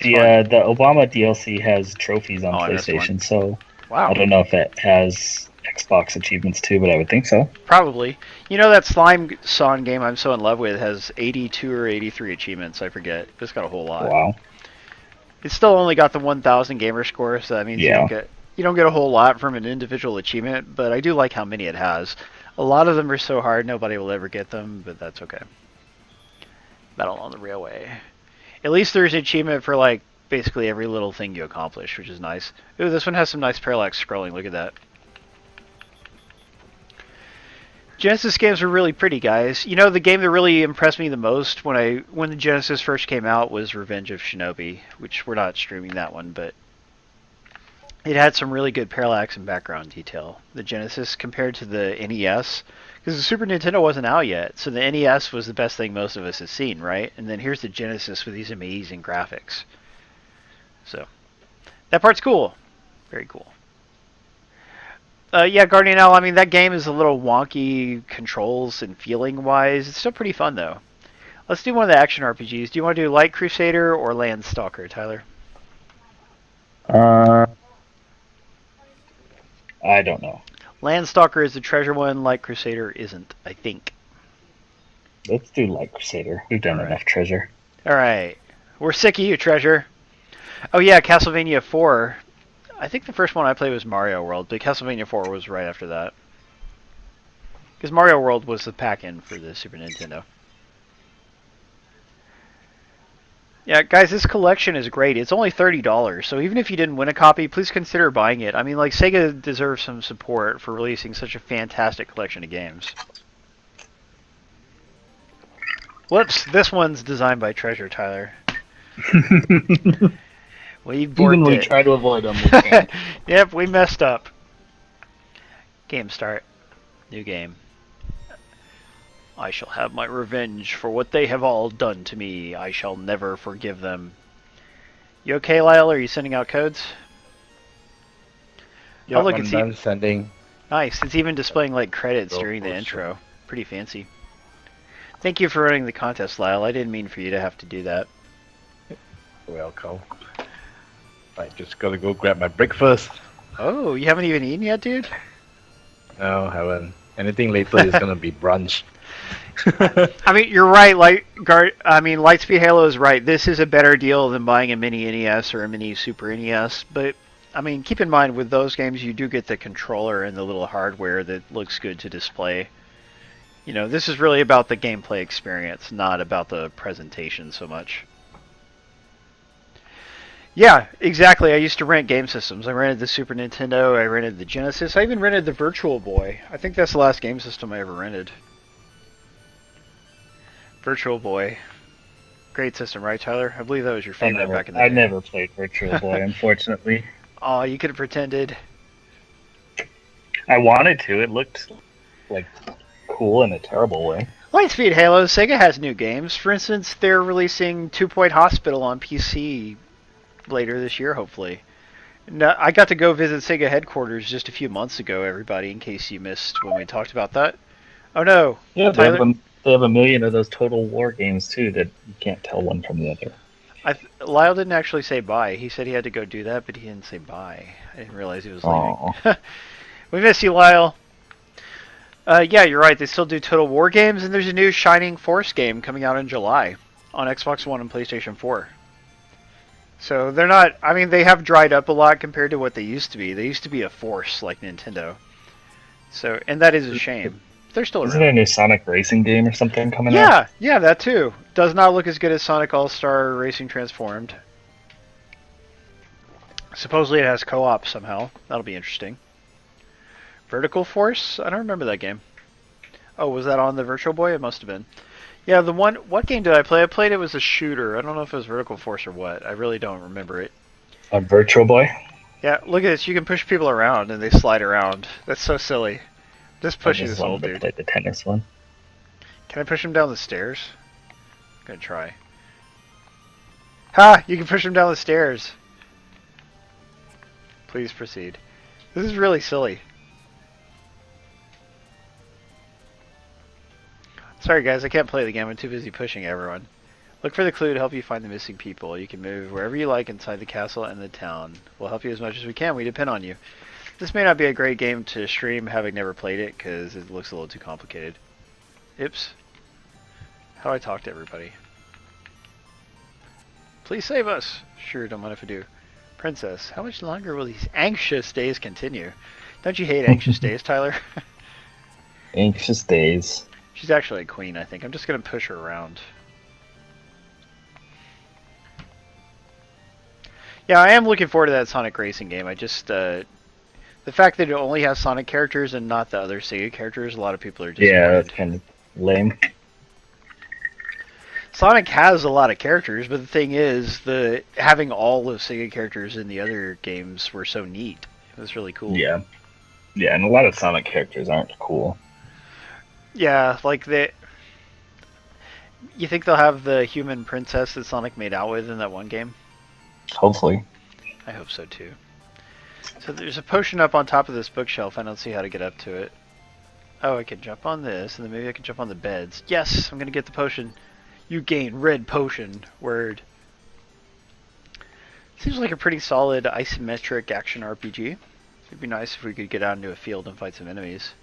The Obama DLC has trophies on PlayStation, so
wow.
I don't know if it has Xbox achievements too, but I would think so.
Probably. That Slime Song game I'm so in love with has 82 or 83 achievements, I forget. It's got a whole lot.
Wow.
It's still only got the 1,000 gamer score, so that means you don't get a whole lot from an individual achievement, but I do like how many it has. A lot of them are so hard nobody will ever get them, but that's okay. Battle on the Railway. At least there's an achievement for basically every little thing you accomplish, which is nice. Ooh, this one has some nice parallax scrolling. Look at that. Genesis games were really pretty, guys. The game that really impressed me the most when the Genesis first came out was Revenge of Shinobi, which we're not streaming that one, but it had some really good parallax and background detail. The Genesis compared to the NES, because the Super Nintendo wasn't out yet, so the NES was the best thing most of us have seen, right? And then here's the Genesis with these amazing graphics. So, that part's cool. Very cool. Yeah, Guardian L, that game is a little wonky controls and feeling-wise. It's still pretty fun, though. Let's do one of the action RPGs. Do you want to do Light Crusader or Landstalker, Tyler?
I don't know.
Landstalker is the treasure one. Light Crusader isn't, I think.
Let's do Light Crusader. We've done enough treasure.
Alright. We're sick of you, treasure. Oh yeah, Castlevania 4. I think the first one I played was Mario World, but Castlevania 4 was right after that. Because Mario World was the pack-in for the Super Nintendo. Yeah, guys, this collection is great. It's only $30, so even if you didn't win a copy, please consider buying it. Sega deserves some support for releasing such a fantastic collection of games. Whoops, this one's designed by Treasure, Tyler. We
try to avoid them. We can't.
Yep, we messed up. Game start. New game. I shall have my revenge for what they have all done to me. I shall never forgive them. You okay, Lyle? Are you sending out codes?
Yeah, look, it's done sending.
Nice. It's even displaying credits during the intro. Pretty fancy. Thank you for running the contest, Lyle. I didn't mean for you to have to do that.
Welcome. I just gotta go grab my breakfast.
Oh, you haven't even eaten yet, dude?
No, haven't. Anything later is gonna be brunch.
I mean, you're right. Lightspeed Halo is right. This is a better deal than buying a mini NES or a mini Super NES. But I mean, keep in mind with those games, you do get the controller and the little hardware that looks good to display. You know, this is really about the gameplay experience, not about the presentation so much. Yeah, exactly. I used to rent game systems. I rented the Super Nintendo. I rented the Genesis. I even rented the Virtual Boy. I think that's the last game system I ever rented. Virtual Boy. Great system, right, Tyler? I believe that was your favorite back in the day.
I never played Virtual Boy, unfortunately.
Oh, you could have pretended.
I wanted to. It looked like cool in a terrible way.
Lightspeed Halo. Sega has new games. For instance, they're releasing 2 Point Hospital on PC later this year, hopefully. Now, I got to go visit Sega headquarters just a few months ago, everybody, in case you missed when we talked about that. Oh no.
Yeah,
Tyler?
they have a million of those Total War games too that you can't tell one from the other.
Lyle didn't actually say bye. He said he had to go do that, but he didn't say bye. I didn't realize he was leaving. We miss you, Lyle. Yeah, you're right. They still do Total War games, and there's a new Shining Force game coming out in July on Xbox One and PlayStation 4. So they're not... I mean, they have dried up a lot compared to what they used to be. They used to be a force like Nintendo. So, and that is a shame. They're still around.
Isn't there a new Sonic Racing game or something coming out?
Yeah, that too. Does not look as good as Sonic All-Star Racing Transformed. Supposedly it has co-op somehow. That'll be interesting. Vertical Force? I don't remember that game. Oh, was that on the Virtual Boy? It must have been. Yeah, the one... What game did I play? I played it was a shooter. I don't know if it was Vertical Force or what. I really don't remember it.
On Virtual Boy?
Yeah, look at this. You can push people around and they slide around. That's so silly. Just pushing this old dude.
Play the tennis one.
Can I push him down the stairs? I'm gonna try. Ha! You can push him down the stairs. Please proceed. This is really silly. Sorry guys, I can't play the game. I'm too busy pushing everyone. Look for the clue to help you find the missing people. You can move wherever you like inside the castle and the town. We'll help you as much as we can. We depend on you. This may not be a great game to stream having never played it because it looks a little too complicated. Oops. How do I talk to everybody? Please save us. Sure, don't mind if I do. Princess, how much longer will these anxious days continue? Don't you hate anxious days, Tyler?
Anxious days.
She's actually a queen, I think. I'm just going to push her around. Yeah, I am looking forward to that Sonic Racing game. I just, the fact that it only has Sonic characters and not the other Sega characters, a lot of people are disappointed.
Yeah, that's kind of lame.
Sonic has a lot of characters, but the thing is, having all of Sega characters in the other games were so neat. It was really cool.
Yeah. Yeah, and a lot of Sonic characters aren't cool.
Yeah, like you think they'll have the human princess that Sonic made out with in that one game?
Hopefully.
I hope so too. So there's a potion up on top of this bookshelf. I don't see how to get up to it. Oh, I can jump on this, and then maybe I can jump on the beds. Yes, I'm gonna get the potion. You gain red potion. Word. Seems like a pretty solid isometric action RPG. It'd be nice if we could get out into a field and fight some enemies.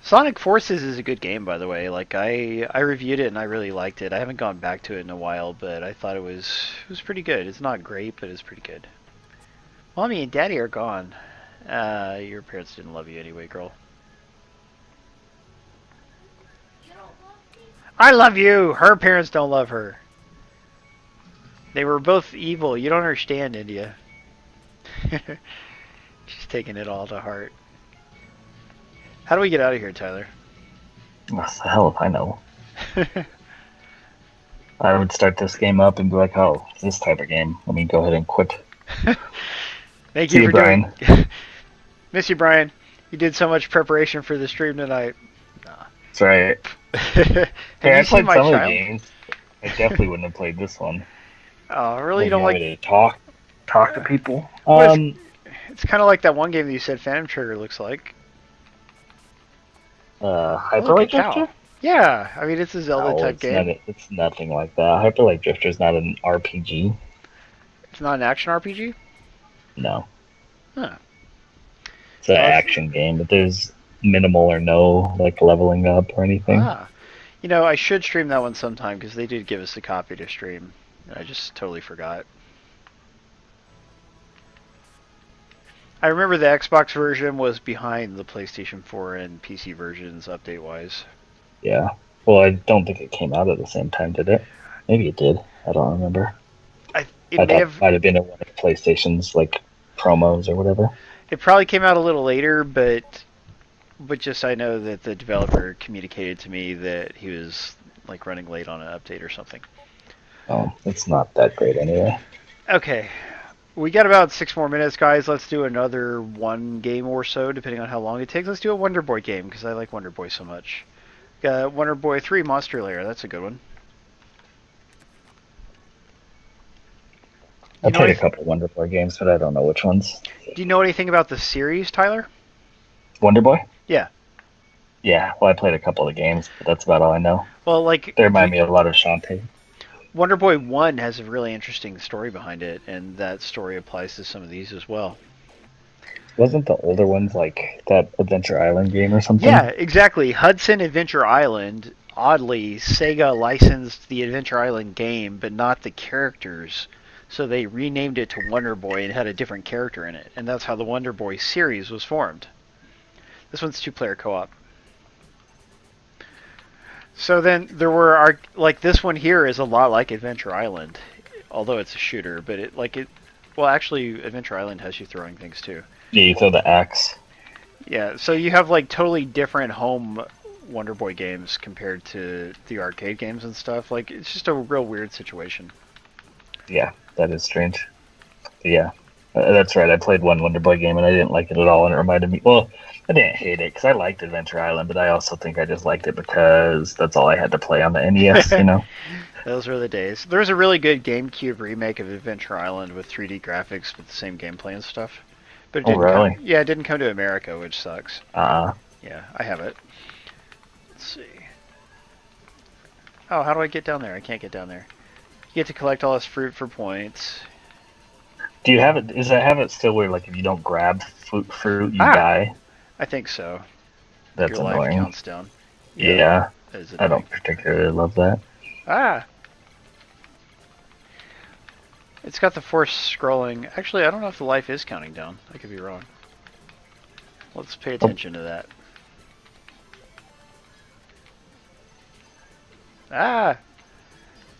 Sonic Forces is a good game, by the way. Like I reviewed it and I really liked it. I haven't gone back to it in a while, but I thought it was pretty good. It's not great, but it's pretty good. Mommy and Daddy are gone. Your parents didn't love you anyway, girl. I love you! Her parents don't love her. They were both evil. You don't understand, India. She's taking it all to heart. How do we get out of here, Tyler?
What the hell if I know. I would start this game up and be like, oh, this type of game. Let me go ahead and quit.
Thank
See
you
you,
for
Brian.
Miss you, Brian. You did so much preparation for the stream tonight. Nah.
That's right.
Hey,
I played some of the games. I definitely wouldn't have played this one.
Oh, really? You don't like
to talk to people?
It's kind of like that one game that you said Phantom Trigger looks like.
Hyper Light Drifter?
Yeah, I mean it's a Zelda type game.
It's nothing like that. Hyper Light Drifter is not an RPG.
It's not an action RPG?
No.
Huh.
It's an action game, but there's minimal or no like leveling up or anything.
Ah, you know, I should stream that one sometime because they did give us a copy to stream. I just totally forgot. I remember the Xbox version was behind the PlayStation 4 and PC versions update-wise.
Yeah. Well, I don't think it came out at the same time, did it? Maybe it did. I don't remember.
It
I
may
thought
have.
it might have been in one of PlayStation's like promos or whatever.
It probably came out a little later, but just I know that the developer communicated to me that he was like running late on an update or something.
Oh, it's not that great anyway.
Okay, we got about 6 more minutes, guys. Let's do another one game or so, depending on how long it takes. Let's do a Wonder Boy game because I like Wonder Boy so much. Got Wonder Boy 3 Monster Lair. That's a good one.
I played a couple of Wonder Boy games, but I don't know which ones.
Do you know anything about the series, Tyler?
Wonder Boy?
Yeah.
Yeah, well, I played a couple of games, but that's about all I know.
Well, like
they remind me a lot of Shantae.
Wonder Boy 1 has a really interesting story behind it, and that story applies to some of these as well.
Wasn't the older ones like that Adventure Island game or something?
Yeah, exactly. Hudson Adventure Island. Oddly, Sega licensed the Adventure Island game, but not the characters. So they renamed it to Wonder Boy and had a different character in it. And that's how the Wonder Boy series was formed. This one's 2-player co-op. So then there were, like this one here is a lot like Adventure Island. Although it's a shooter, but well actually Adventure Island has you throwing things too.
Yeah, you throw the axe.
Yeah, so you have like totally different home Wonder Boy games compared to the arcade games and stuff. Like it's just a real weird situation.
Yeah, that is strange. Yeah, that's right. I played one Wonder Boy game and I didn't like it at all, and it reminded me. Well, I didn't hate it because I liked Adventure Island, but I also think I just liked it because that's all I had to play on the NES. You know.
Those were the days. There was a really good GameCube remake of Adventure Island with 3D graphics with the same gameplay and stuff. But it didn't
really?
it didn't come to America, which sucks. Yeah, I have it. Let's see. Oh, how do I get down there? I can't get down there. You get to collect all this fruit for points.
Do you have it? Does it have it still where like if you don't grab fruit, you die?
I think so.
That's
Your
annoying.
life counts down.
Yeah, I don't particularly love that.
It's got the force scrolling. Actually, I don't know if the life is counting down. I could be wrong. Let's pay attention to that.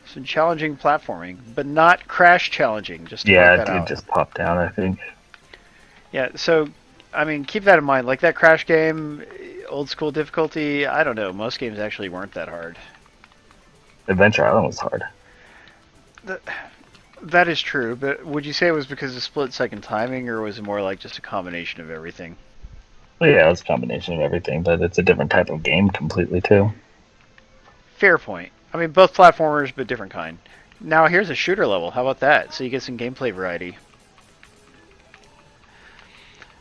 Some challenging platforming, but not crash challenging. Just to mark that out.
It just popped down, I think.
Yeah, so, I mean, keep that in mind. Like that Crash game, old school difficulty, I don't know. Most games actually weren't that hard.
Adventure Island was hard.
That is true, but would you say it was because of split-second timing, or was it more like just a combination of everything?
Well, yeah, it's a combination of everything, but it's a different type of game completely, too.
Fair point. I mean, both platformers, but different kind. Now, here's a shooter level. How about that? So you get some gameplay variety.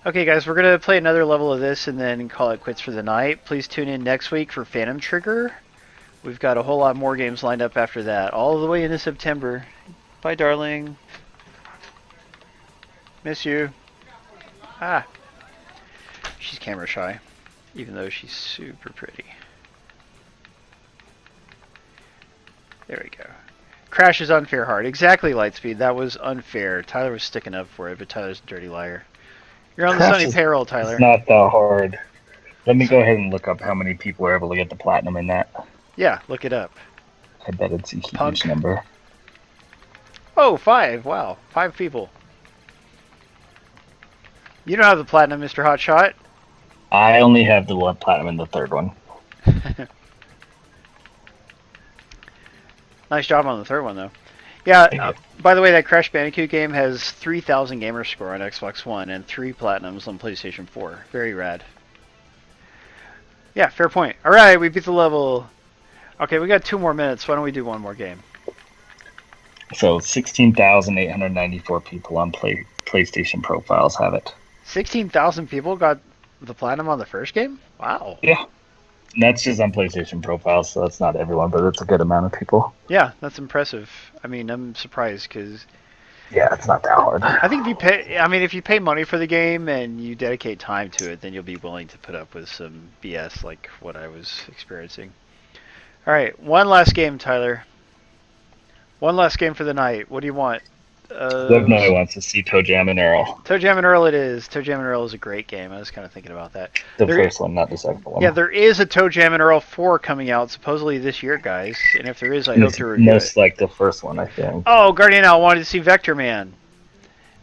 Okay, guys, we're going to play another level of this and then call it quits for the night. Please tune in next week for Phantom Trigger. We've got a whole lot more games lined up after that, all the way into September. Bye, darling. Miss you. She's camera shy, even though she's super pretty. There we go. Crash is unfair hard. Exactly, Lightspeed. That was unfair. Tyler was sticking up for it, but Tyler's a dirty liar. You're on the Sunny payroll, Tyler.
It's not that hard. Let me go ahead and look up how many people were able to get the platinum in that.
Yeah, look it up.
I bet it's a huge number.
Oh, 5. Wow. 5 people. You don't have the platinum, Mr. Hotshot.
I only have the one platinum in the third one.
Nice job on the third one, though. Yeah, by the way, that Crash Bandicoot game has 3,000 gamer score on Xbox One and 3 platinums on PlayStation 4. Very rad. Yeah, fair point. All right, we beat the level. Okay, we got 2 more minutes. Why don't we do one more game?
So 16,894 people on PlayStation profiles have it.
16,000 people got the platinum on the first game? Wow.
Yeah. And that's just on PlayStation profiles, so that's not everyone, but it's a good amount of people.
Yeah, that's impressive. I mean, I'm surprised because
Yeah, it's not that hard.
I think if you pay money for the game and you dedicate time to it, then you'll be willing to put up with some BS like what I was experiencing. All right, one last game, Tyler. One last game for the night. What do you want?
Webnoy wants to see Toe Jam and Earl.
Toe Jam and Earl it is. Toe Jam and Earl is a great game. I was kind of thinking about that.
The first one, not the second one.
Yeah, there is a Toe Jam and Earl 4 coming out supposedly this year, guys. And if there is, I hope to review it.
Most like the first one, I think.
Oh, Guardian Owl wanted to see Vector Man.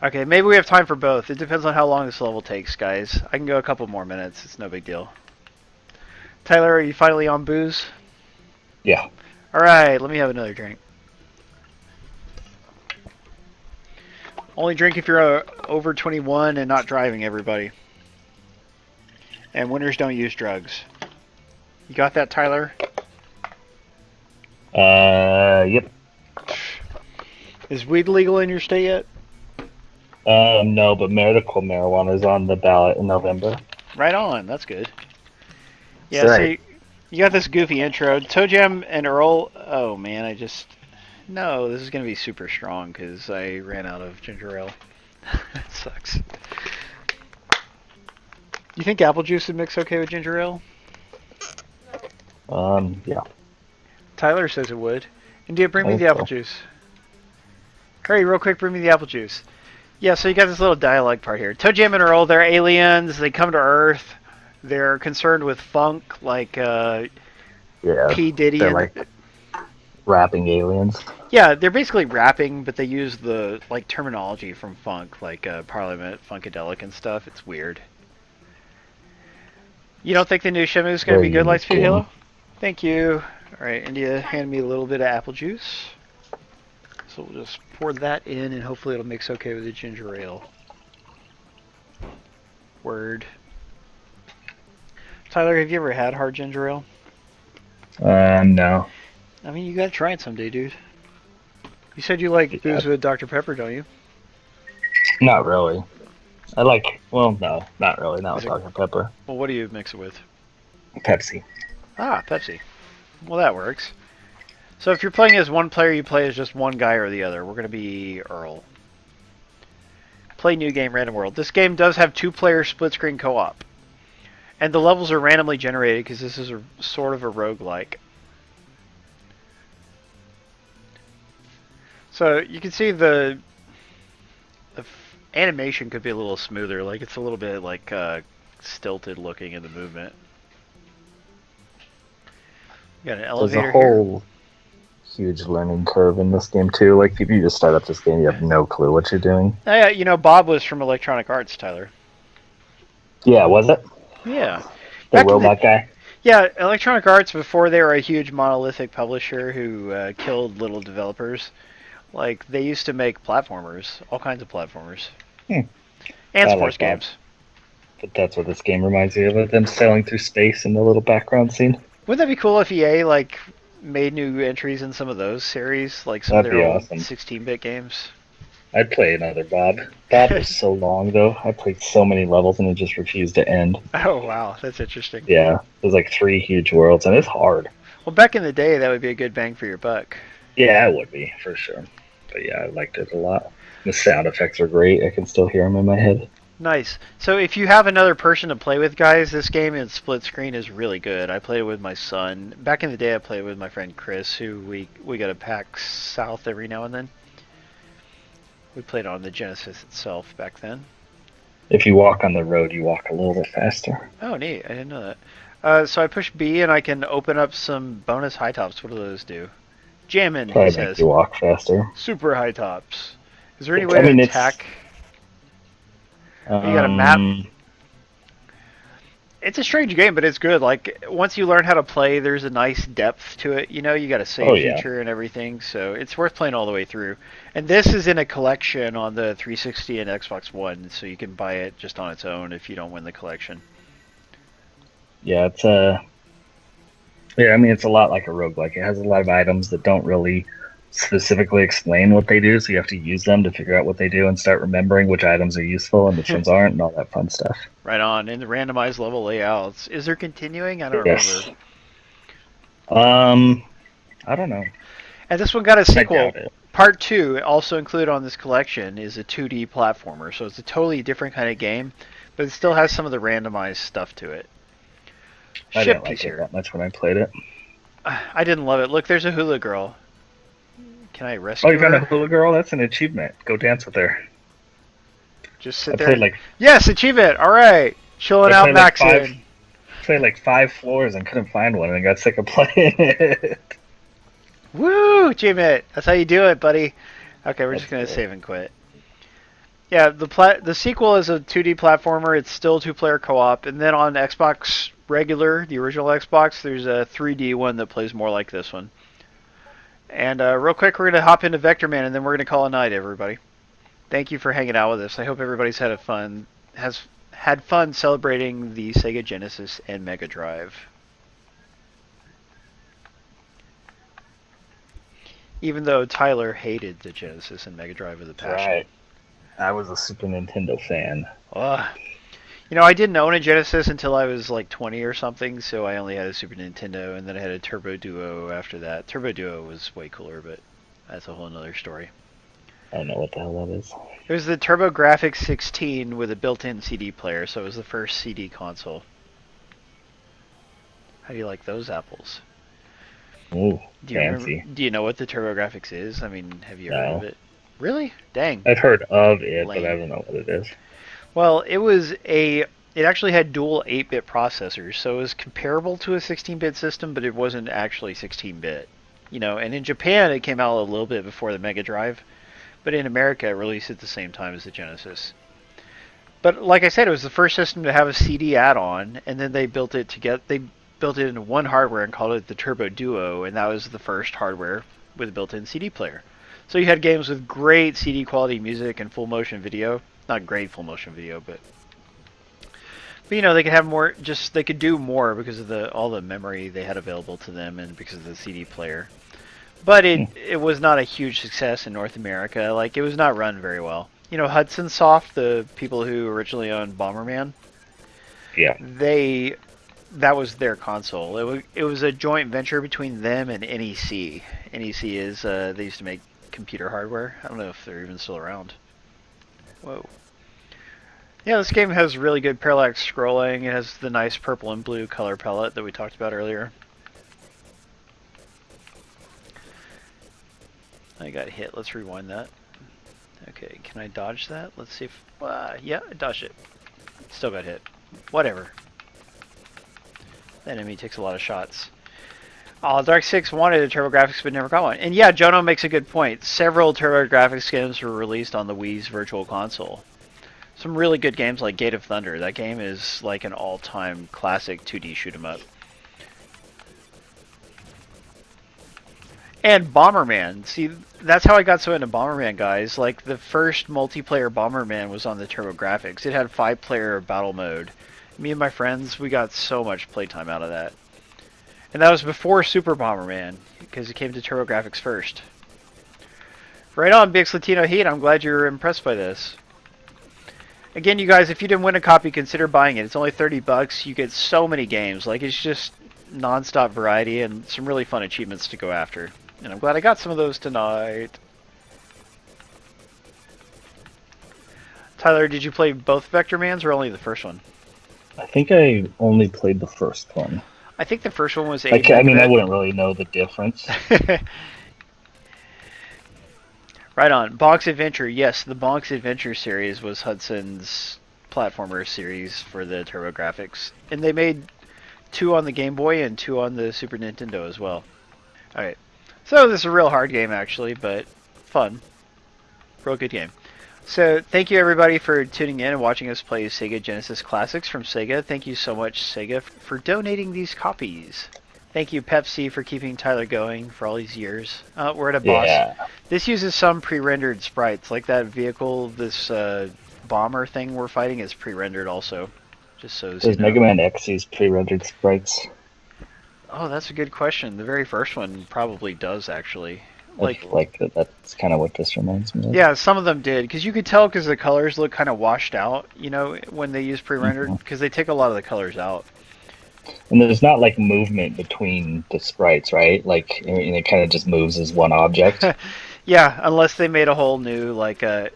Okay, maybe we have time for both. It depends on how long this level takes, guys. I can go a couple more minutes. It's no big deal. Tyler, are you finally on booze?
Yeah.
All right, let me have another drink. Only drink if you're over 21 and not driving, everybody. And winners don't use drugs. You got that, Tyler?
Yep.
Is weed legal in your state yet?
No, but medical marijuana is on the ballot in November.
Right on, that's good. Yeah, so you got this goofy intro. Toe Jam and Earl, oh man, no, this is going to be super strong because I ran out of ginger ale. That sucks. You think apple juice would mix okay with ginger ale?
Yeah.
Tyler says it would. India, bring me the apple juice. Hurry, real quick, bring me the apple juice. Yeah, so you got this little dialogue part here. Toe Jam and Earl, they're aliens. They come to Earth. They're concerned with funk, like P. Diddy.
They're like rapping aliens.
Yeah, they're basically rapping, but they use the terminology from funk, like Parliament, Funkadelic, and stuff. It's weird. You don't think the new Shamu is going to be good, Lightspeed Halo? Thank you. All right, India, hand me a little bit of apple juice. So we'll just pour that in, and hopefully it'll mix okay with the ginger ale. Word. Tyler, have you ever had hard ginger ale?
No.
I mean, you gotta try it someday, dude. You said you like booze with Dr. Pepper, don't you?
Not really. No, not really. Not with Dr. Pepper.
Well, what do you mix it with?
Pepsi.
Ah, Pepsi. Well, that works. So if you're playing as one player, you play as just one guy or the other. We're going to be Earl. Play new game, random world. This game does have two-player split-screen co-op. And the levels are randomly generated because this is sort of a roguelike. So you can see the animation could be a little smoother. Like it's a little bit stilted looking in the movement. You got an elevator
There's a whole huge learning curve in this game too. Like if you just start up this game, you have no clue what you're doing.
Yeah, Bob was from Electronic Arts, Tyler.
Yeah, was it?
Yeah.
The robot guy?
Yeah, Electronic Arts, before they were a huge monolithic publisher who killed little developers, they used to make platformers, all kinds of platformers. And sports games.
But that's what this game reminds me of them sailing through space in the little background scene.
Wouldn't that be cool if EA made new entries in some of those series, like some
That'd
of their old
awesome.
16-bit games?
I'd play another Bob. Bob was so long though. I played so many levels and it just refused to end.
Oh wow, that's interesting.
Yeah, there's 3 huge worlds and it's hard.
Well, back in the day, that would be a good bang for your buck.
Yeah, it would be for sure. But yeah, I liked it a lot. The sound effects are great. I can still hear them in my head.
Nice. So if you have another person to play with, guys, this game in split screen is really good. I played it with my son. Back in the day, I played with my friend Chris, who we got to PAX South every now and then. We played on the Genesis itself back then.
If you walk on the road, you walk a little bit faster.
Oh, neat. I didn't know that. So I push B and I can open up some bonus high tops. What do those do? Jammin',
Probably
he says.
make you walk faster.
Super high tops. Is there any way to attack? You got a map? It's a strange game, but it's good. Once you learn how to play, there's a nice depth to it. You got a save feature and everything, so it's worth playing all the way through. And this is in a collection on the 360 and Xbox One, so you can buy it just on its own if you don't win the collection.
Yeah, it's it's a lot like a roguelike. It has a lot of items that don't really specifically explain what they do, so you have to use them to figure out what they do and start remembering which items are useful and which ones aren't and all that fun stuff.
Right on. And the randomized level layouts. Is there continuing? I don't remember.
I don't know.
And this one got a sequel. Part 2, also included on this collection, is a 2D platformer, so it's a totally different kind of game, but it still has some of the randomized stuff to it.
I
Ship
didn't like
piece
it
here.
that much when I played it.
I didn't love it. Look, there's a hula girl. Can I rescue
Oh, you found a
her?
hula girl? That's an achievement. Go dance with her.
Just sit
I
there.
played like
Yes, achievement. All right, chilling out, maxing.
Played like 5 floors and couldn't find one and got sick of playing it.
Woo, achievement. That's how you do it, buddy. Okay, we're
That's
just gonna
cool.
save and quit. Yeah, the sequel is a 2D platformer. It's still 2-player co-op, and then on Xbox regular, the original Xbox, there's a 3D one that plays more like this one. And real quick, we're gonna hop into Vector Man, and then we're gonna call it a night, everybody. Thank you for hanging out with us. I hope everybody's had fun celebrating the Sega Genesis and Mega Drive. Even though Tyler hated the Genesis and Mega Drive with a passion.
Right. I was a Super Nintendo fan.
Ugh. You know, I didn't own a Genesis until I was like 20 or something, so I only had a Super Nintendo, and then I had a Turbo Duo after that. Turbo Duo was way cooler, but that's a whole nother story.
I don't know what the hell that is.
It was the TurboGrafx 16 with a built-in CD player, so it was the first CD console. How do you like those apples?
Ooh,
Do you
fancy.
Do you know what the TurboGrafx is? I mean, have you heard
No.
of it? Really? Dang.
I've heard of it,
Lame.
but I don't know what it is.
Well, it actually had dual 8-bit processors, so it was comparable to a 16-bit system, but it wasn't actually 16-bit. You know, and in Japan it came out a little bit before the Mega Drive, but in America it released at the same time as the Genesis. But like I said, it was the first system to have a CD add-on, and then they built it into one hardware and called it the Turbo Duo, and that was the first hardware with a built-in CD player. So you had games with great CD quality music and full motion video. Not great full motion video, but you know, they could have more. Just they could do more because of all the memory they had available to them, and because of the CD player. But it was not a huge success in North America. Like, it was not run very well. You know, Hudson Soft, the people who originally owned Bomberman,
Yeah.
that was their console. It was a joint venture between them and NEC. NEC is they used to make computer hardware. I don't know if they're even still around. Whoa. Yeah, this game has really good parallax scrolling. It has the nice purple and blue color palette that we talked about earlier. I got hit. Let's rewind that. Okay, can I dodge that? Let's see if... yeah, I dodged it. Still got hit. Whatever. That enemy takes a lot of shots. Dark 6 wanted a TurboGrafx but never got one. And yeah, Jono makes a good point. Several TurboGrafx games were released on the Wii's Virtual Console. Some really good games like Gate of Thunder. That game is like an all-time classic 2D shoot-'em-up. And Bomberman. See, that's how I got so into Bomberman, guys. Like, the first multiplayer Bomberman was on the TurboGrafx. It had 5-player battle mode. Me and my friends, we got so much playtime out of that. And that was before Super Bomberman, because it came to TurboGrafx first. Right on, BX Latino Heat. I'm glad you're impressed by this. Again, you guys, if you didn't win a copy, consider buying it. It's only $30. You get so many games. Like, it's just non-stop variety and some really fun achievements to go after. And I'm glad I got some of those tonight. Tyler, did you play both Vector Mans or only the first one?
I think I only played the first one.
I think the first one was 8-bit.
Like, I mean, I wouldn't really know the difference.
Right on. Bonk's Adventure. Yes, the Bonk's Adventure series was Hudson's platformer series for the TurboGrafx. And they made 2 on the Game Boy and 2 on the Super Nintendo as well. Alright. So this is a real hard game, actually, but fun. Real good game. So thank you, everybody, for tuning in and watching us play Sega Genesis Classics from Sega. Thank you so much, Sega, for donating these copies. Thank you, Pepsi, for keeping Tyler going for all these years. We're at a boss.
Yeah.
This uses some pre-rendered sprites, like that vehicle, this bomber thing we're fighting is pre-rendered also. Just so
Does Mega Man X use pre-rendered sprites?
Oh, that's a good question. The very first one probably does, actually.
Like that's kind of what this reminds me of.
Yeah, some of them did, because you could tell because the colors look kind of washed out, you know, when they use pre-rendered, because they take a lot of the colors out.
And there's not like movement between the sprites, right? Like, I mean, it kind of just moves as one object.
Yeah, unless they made a whole new like I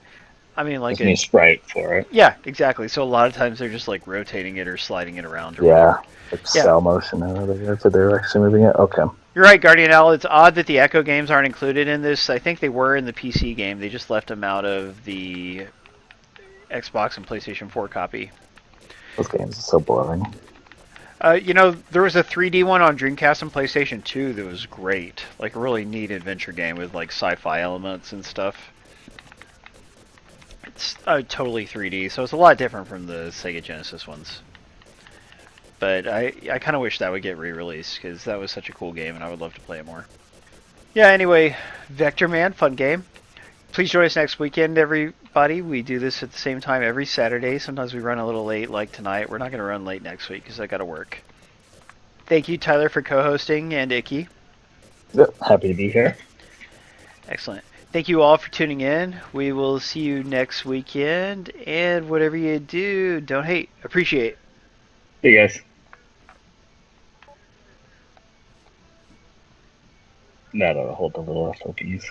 mean like
There's a new sprite for it.
yeah, exactly. So a lot of times they're just like rotating it or sliding it around or
Yeah,
whatever.
like
Yeah.
cell motion or whatever. They're actually moving it. Okay.
You're right, Guardian Owl. It's odd that the Echo games aren't included in this. I think they were in the PC game. They just left them out of the Xbox and PlayStation 4 copy.
Those games are so boring.
There was a 3D one on Dreamcast and PlayStation 2 that was great. Like a really neat adventure game with like sci-fi elements and stuff. It's totally 3D, so it's a lot different from the Sega Genesis ones. But I kind of wish that would get re-released because that was such a cool game and I would love to play it more. Yeah, anyway, Vector Man, fun game. Please join us next weekend, everybody. We do this at the same time every Saturday. Sometimes we run a little late, like tonight. We're not going to run late next week because I got to work. Thank you, Tyler, for co-hosting, and Icky.
Yep, happy to be here.
Excellent. Thank you all for tuning in. We will see you next weekend. And whatever you do, don't hate, appreciate.
Hey guys. No, hold the little FOPs.